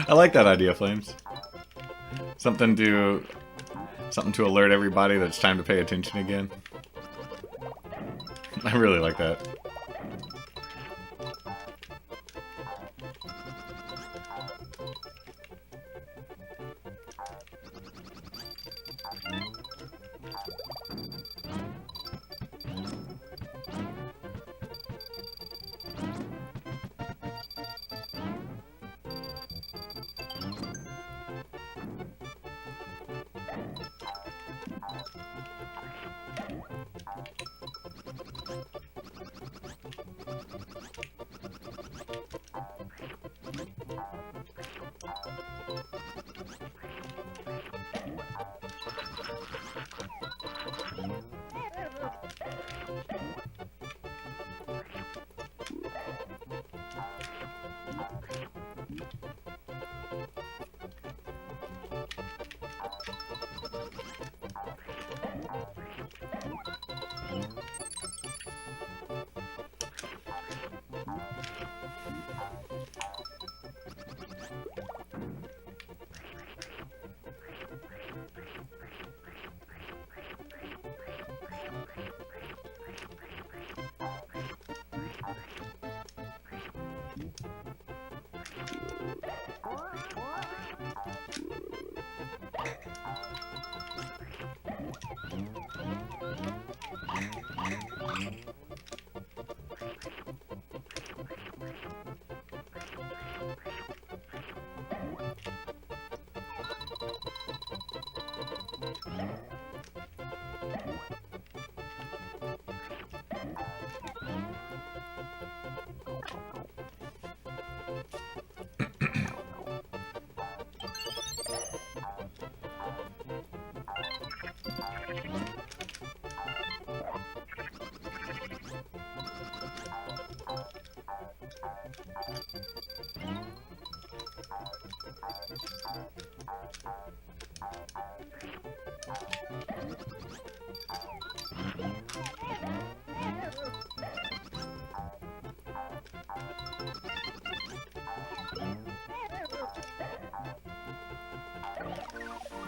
I like that idea, Flames. Something to alert everybody that it's time to pay attention again. I really like that.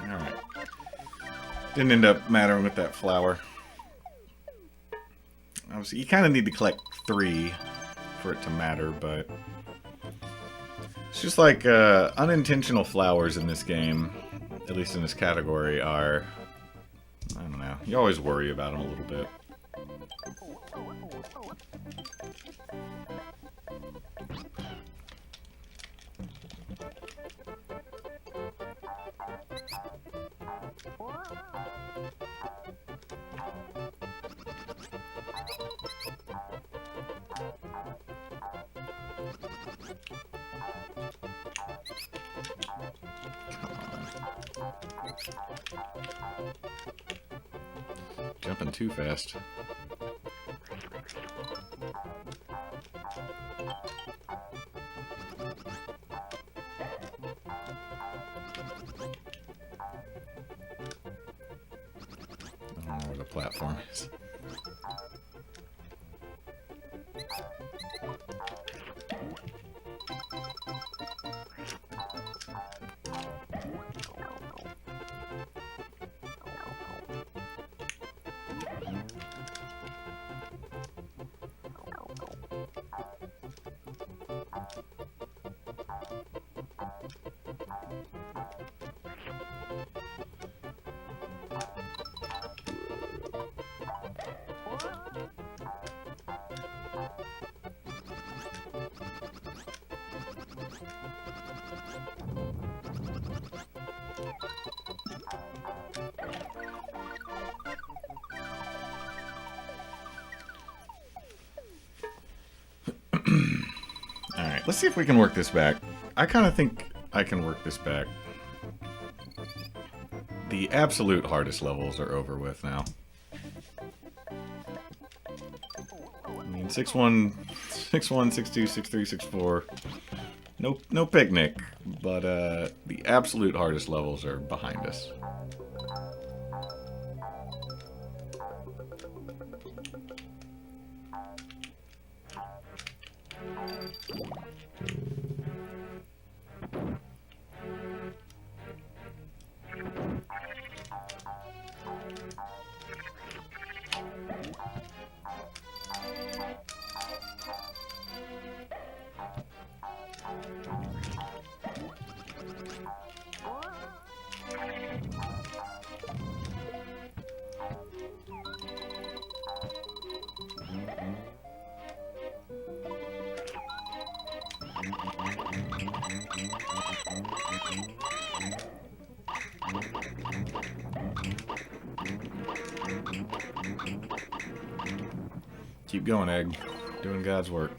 Alright. Didn't end up mattering with that flower. Obviously, you kind of need to collect 3 for it to matter, but it's just like unintentional flowers in this game, at least in this category, are, I don't know, you always worry about them a little bit. jumping too fast. I don't know where the platform is. Alright, let's see if we can work this back. I kind of think I can work this back. The absolute hardest levels are over with now. I mean, 6-1, 6-1, 6-2, 6-3, 6-4. No picnic, but the absolute hardest levels are behind us. Keep going, Egg. Doing God's work.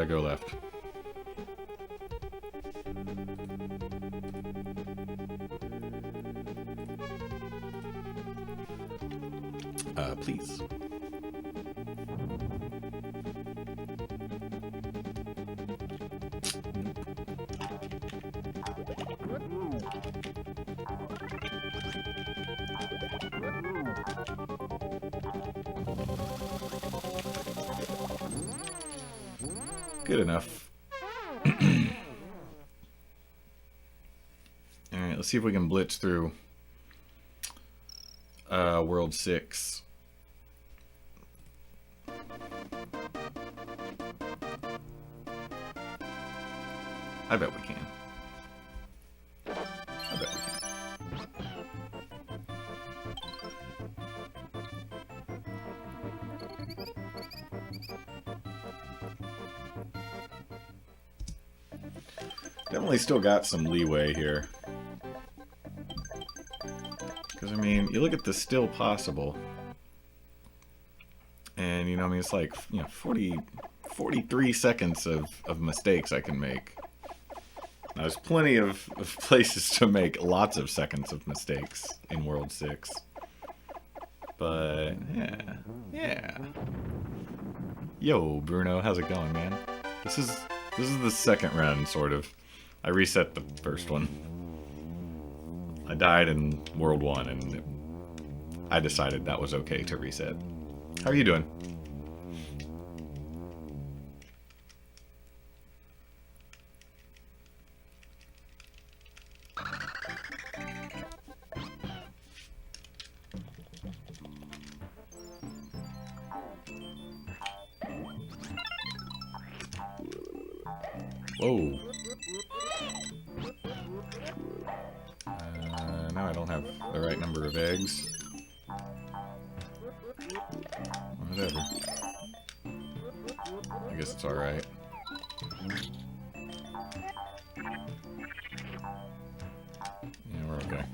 Go left. Please. Good enough. Alright, let's see if we can blitz through World 6. I bet we can. I bet we can. Definitely still got some leeway here. Because, I mean, you look at the still possible. And, you know, I mean, it's like, you know, 43 seconds of mistakes I can make. Now, there's plenty of places to make lots of seconds of mistakes in World 6. But, yeah. Yo, Bruno, how's it going, man? This is the second run, sort of. I reset the first one. I died in World 1, and I decided that was okay to reset. How are you doing? Whoa. Now I don't have the right number of eggs. Whatever. I guess it's alright. Yeah, we're okay.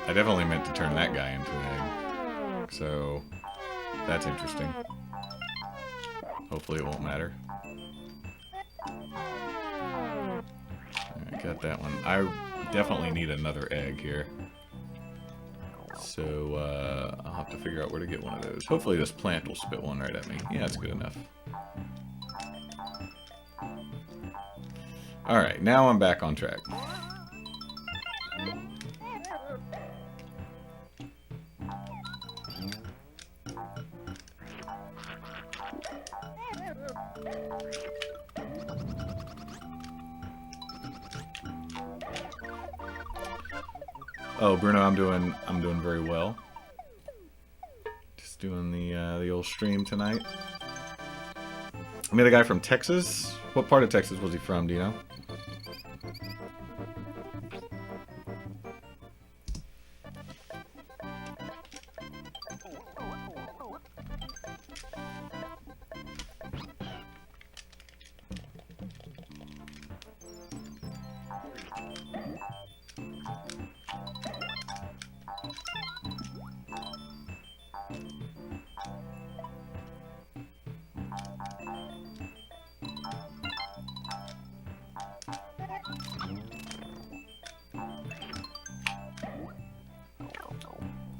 I definitely meant to turn that guy into an egg. So, that's interesting. Hopefully it won't matter. Alright, got that one. I definitely need another egg here. So, I'll have to figure out where to get one of those. Hopefully this plant will spit one right at me. Yeah, that's good enough. Alright, now I'm back on track. Oh, Bruno, I'm doing very well. Just doing the old stream tonight. I met a guy from Texas. What part of Texas was he from? Do you know?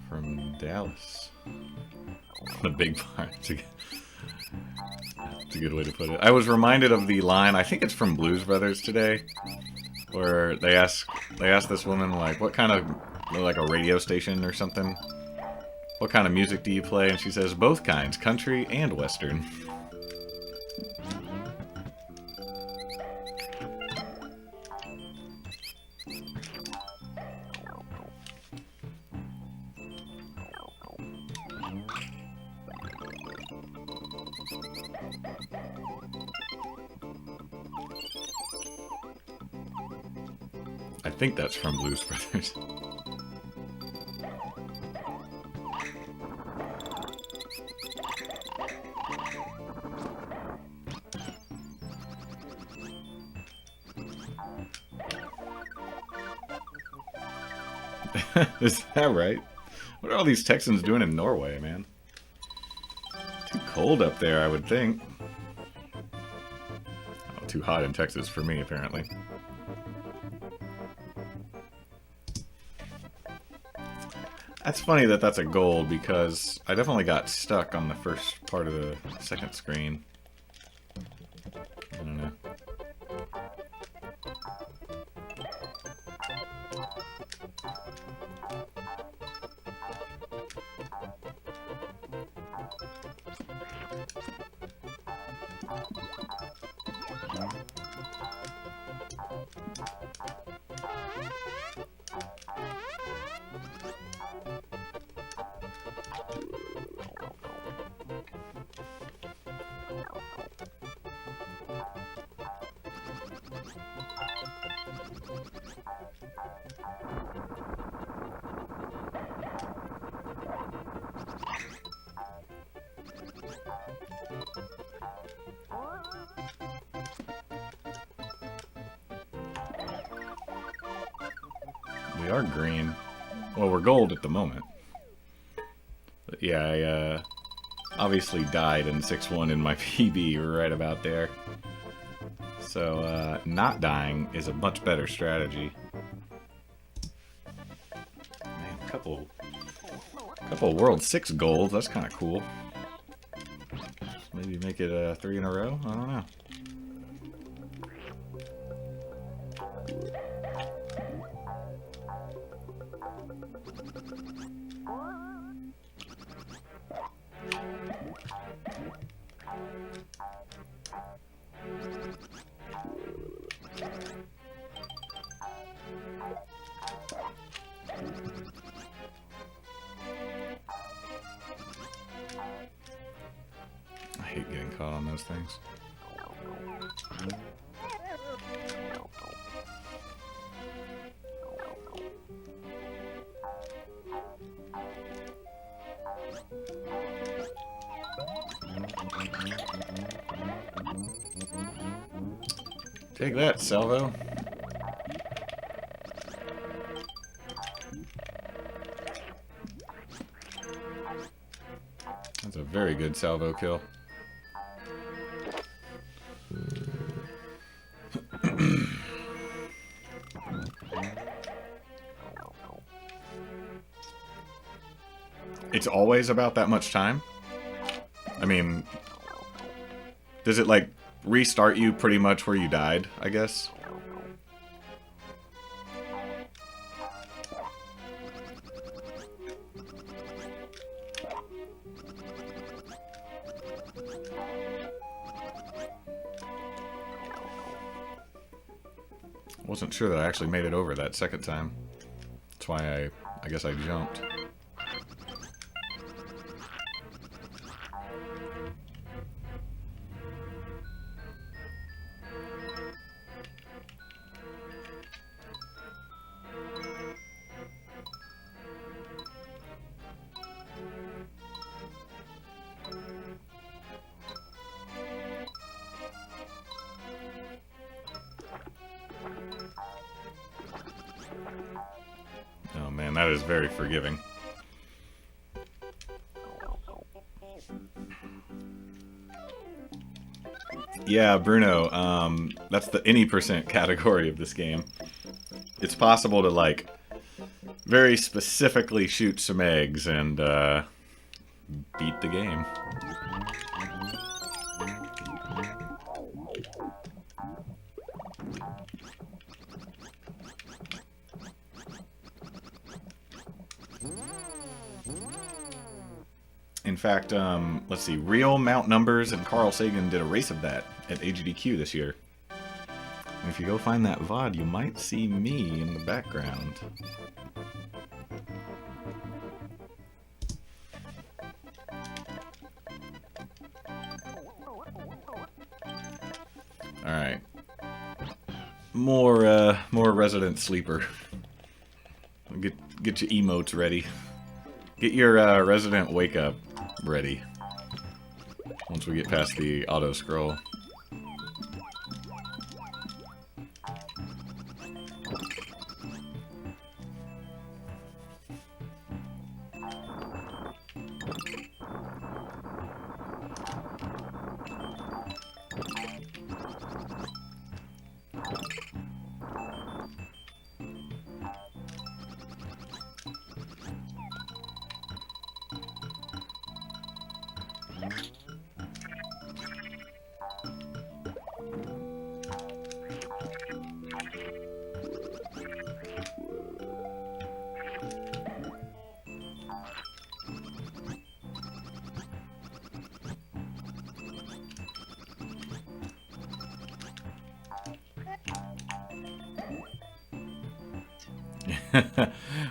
From Dallas. The big part. That's a good way to put it. I was reminded of the line, I think it's from Blues Brothers today, where they ask this woman, like, what kind of, like a radio station or something, what kind of music do you play? And she says, both kinds, country and western. I think that's from Blues Brothers. Is that right? What are all these Texans doing in Norway, man? Too cold up there, I would think. Oh, too hot in Texas for me, apparently. That's funny that that's a gold, because I definitely got stuck on the first part of the second screen. I don't know. We are green. Well, we're gold at the moment. But yeah, I obviously died in 6-1 in my PB. We're right about there. So, not dying is a much better strategy. Man, a couple Couple World 6 golds, that's kind of cool. Maybe make it 3 in a row? I don't know. I hate getting caught on those things. Take that, Salvo. That's a very good salvo kill. It's always about that much time? I mean, does it like restart you pretty much where you died, I guess? Wasn't sure that I actually made it over that second time. That's why I guess I jumped. Oh man, that is very forgiving. Yeah, Bruno, that's the any percent category of this game. It's possible to, like, very specifically shoot some eggs and, beat the game. In fact, let's see, Real Mount Numbers and Carl Sagan did a race of that at AGDQ this year. And if you go find that VOD, you might see me in the background. Alright. More Resident Sleeper. Get your emotes ready. Get your Resident Wake Up ready. Once we get past the auto scroll.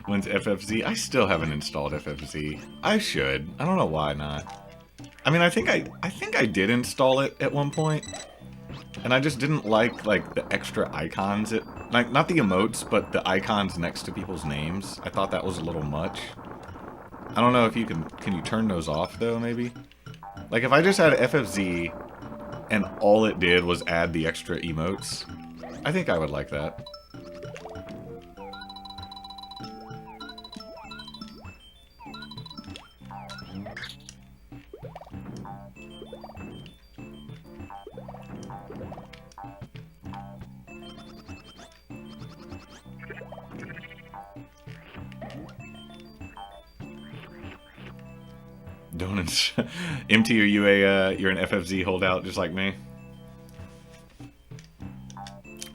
When's FFZ? I still haven't installed FFZ. I should. I don't know why not. I mean, I think I did install it at one point, and I just didn't like the extra icons. Like, not the emotes, but the icons next to people's names. I thought that was a little much. I don't know if you can you turn those off though, maybe? Like, if I just had FFZ and all it did was add the extra emotes, I think I would like that. Don't MT, are you a you're an FFZ holdout just like me?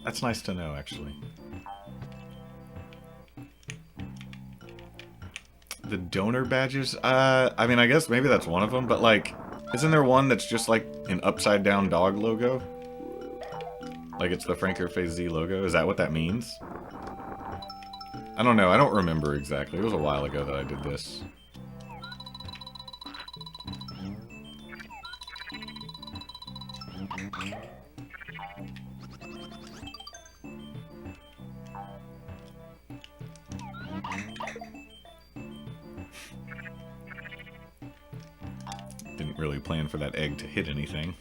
That's nice to know, actually. The donor badges? I mean, I guess maybe that's one of them, but like, isn't there one that's just like an upside down dog logo? Like it's the Franker Phase Z logo? Is that what that means? I don't know, I don't remember exactly. It was a while ago that I did this. Didn't really plan for that egg to hit anything.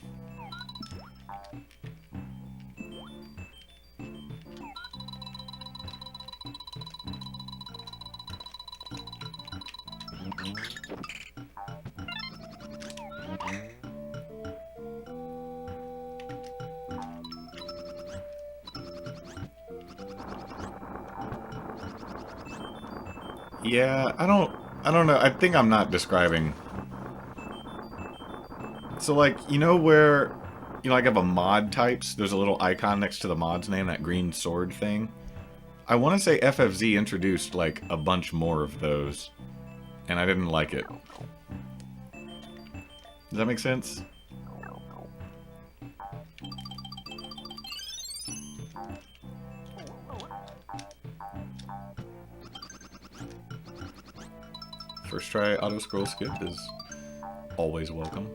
Yeah, I don't know. I think I'm not describing. So like, you know where, you know, like I have a mod types, there's a little icon next to the mod's name, that green sword thing. I want to say FFZ introduced like a bunch more of those, and I didn't like it. Does that make sense? First try auto scroll skip is always welcome.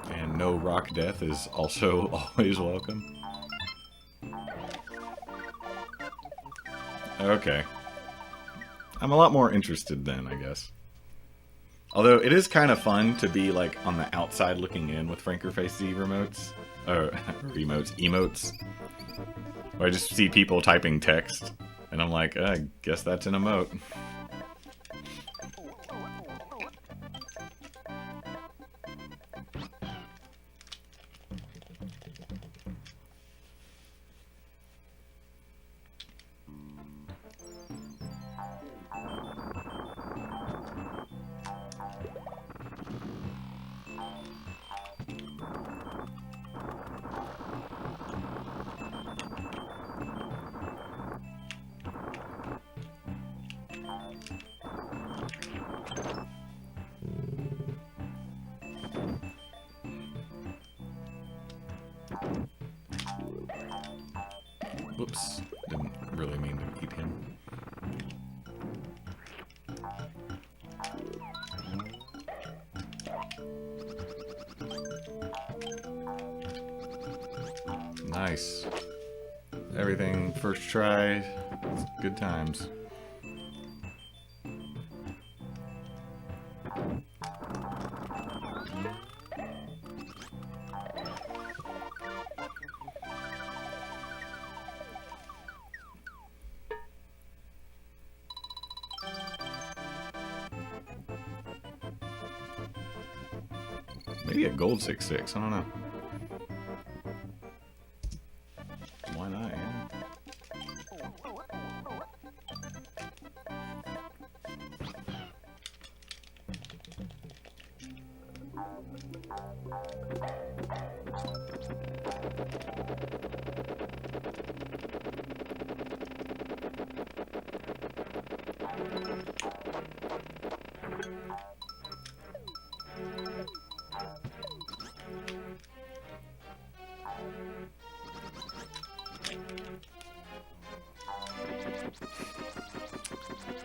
And no rock death is also always welcome. Okay. I'm a lot more interested then, I guess. Although it is kind of fun to be like on the outside looking in with Franker Face Z remotes. Or emotes. Where I just see people typing text. And I'm like, I guess that's an emote. Whoops, didn't really mean to eat him. Nice. Everything first try, good times. Maybe a gold 6/6, I don't know. Why not, yeah?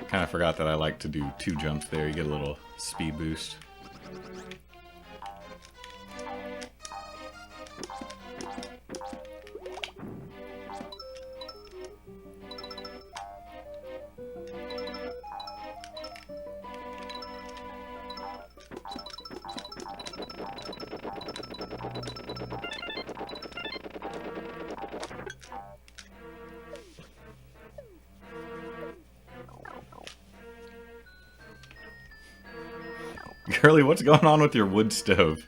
Kind of forgot that I like to do 2 jumps there. You get a little speed boost. Girly, what's going on with your wood stove?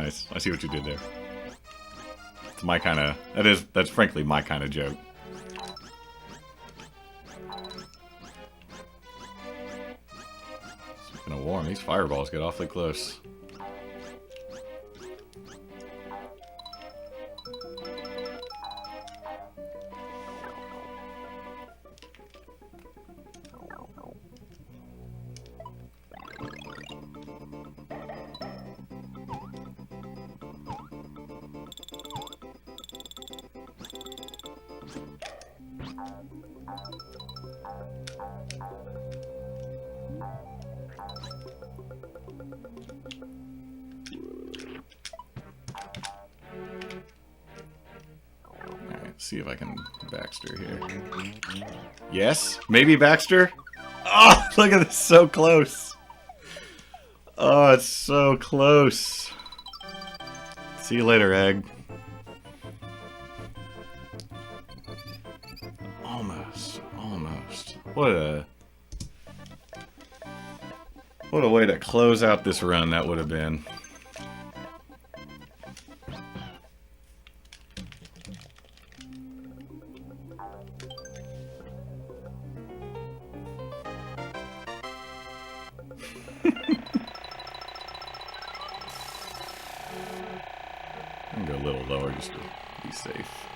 Nice. I see what you did there. It's my kind of... That's frankly my kind of joke. Speaking of warm, these fireballs get awfully close. See if I can Baxter here. Yes? Maybe Baxter? Oh, look at this. So close. Oh, it's so close. See you later, Egg. Almost. Almost. What a way to close out this run that would have been. I'm gonna go a little lower just to be safe.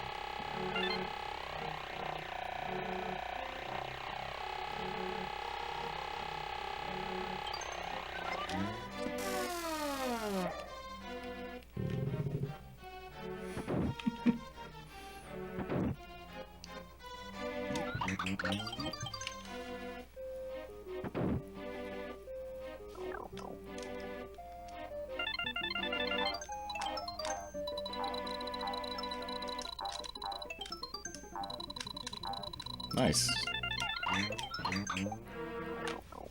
Nice.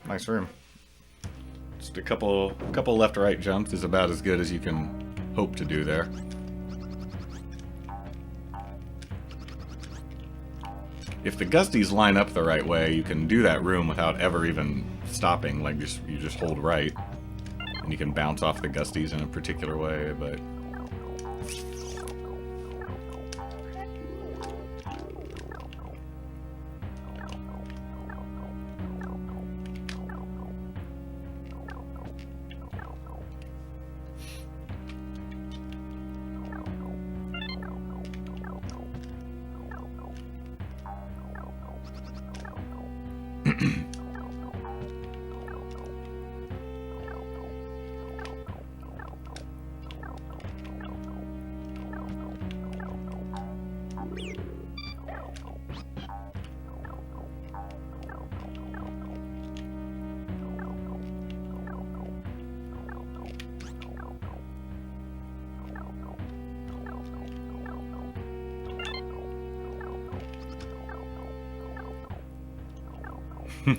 Nice room. Just a couple left-right jumps is about as good as you can hope to do there. If the Gusties line up the right way, you can do that room without ever even stopping. Like you just hold right, and you can bounce off the Gusties in a particular way. But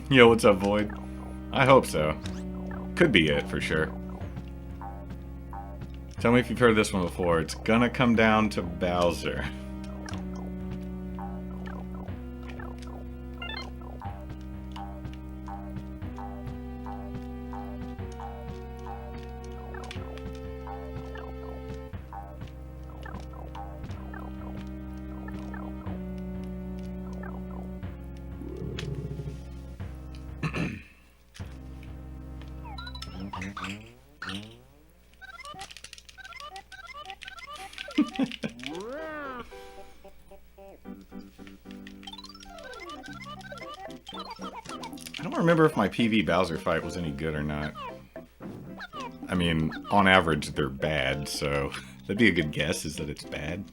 yo, what's up, Void? I hope so. Could be it, for sure. Tell me if you've heard this one before. It's gonna come down to Bowser. I don't remember if my PV Bowser fight was any good or not. I mean, on average, they're bad, so that'd be a good guess, is that it's bad.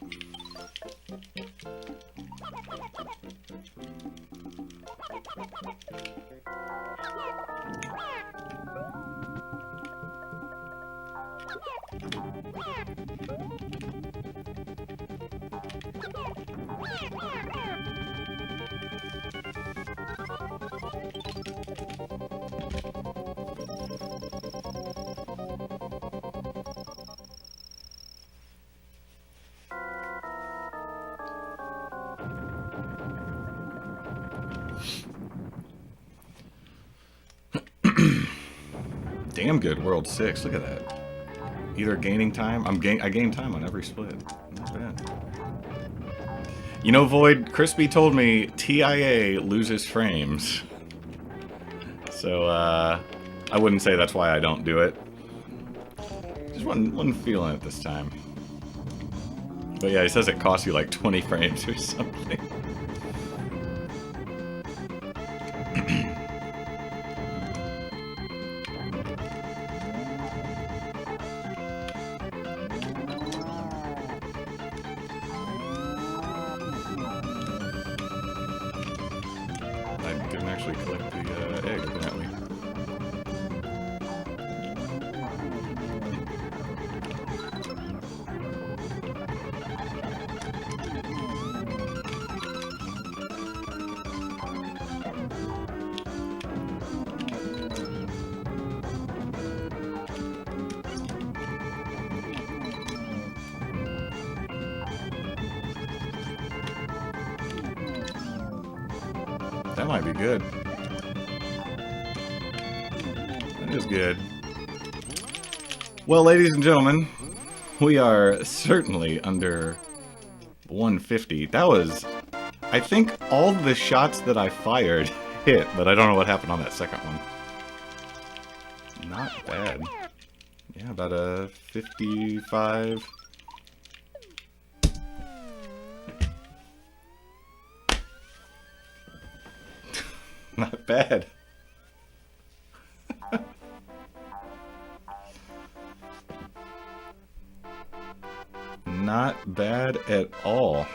Damn good World 6, look at that. either gaining time. I gain time on every split. Not bad. You know, Void, Crispy told me TIA loses frames. So, I wouldn't say that's why I don't do it. Just wasn't feeling it this time. But yeah, he says it costs you like 20 frames or something. I didn't actually collect the egg, apparently. That might be good. That is good. Well, ladies and gentlemen, we are certainly under 150. That was, I think, all the shots that I fired hit, but I don't know what happened on that second one. Not bad. Yeah, about a 55. Not bad. Not bad at all.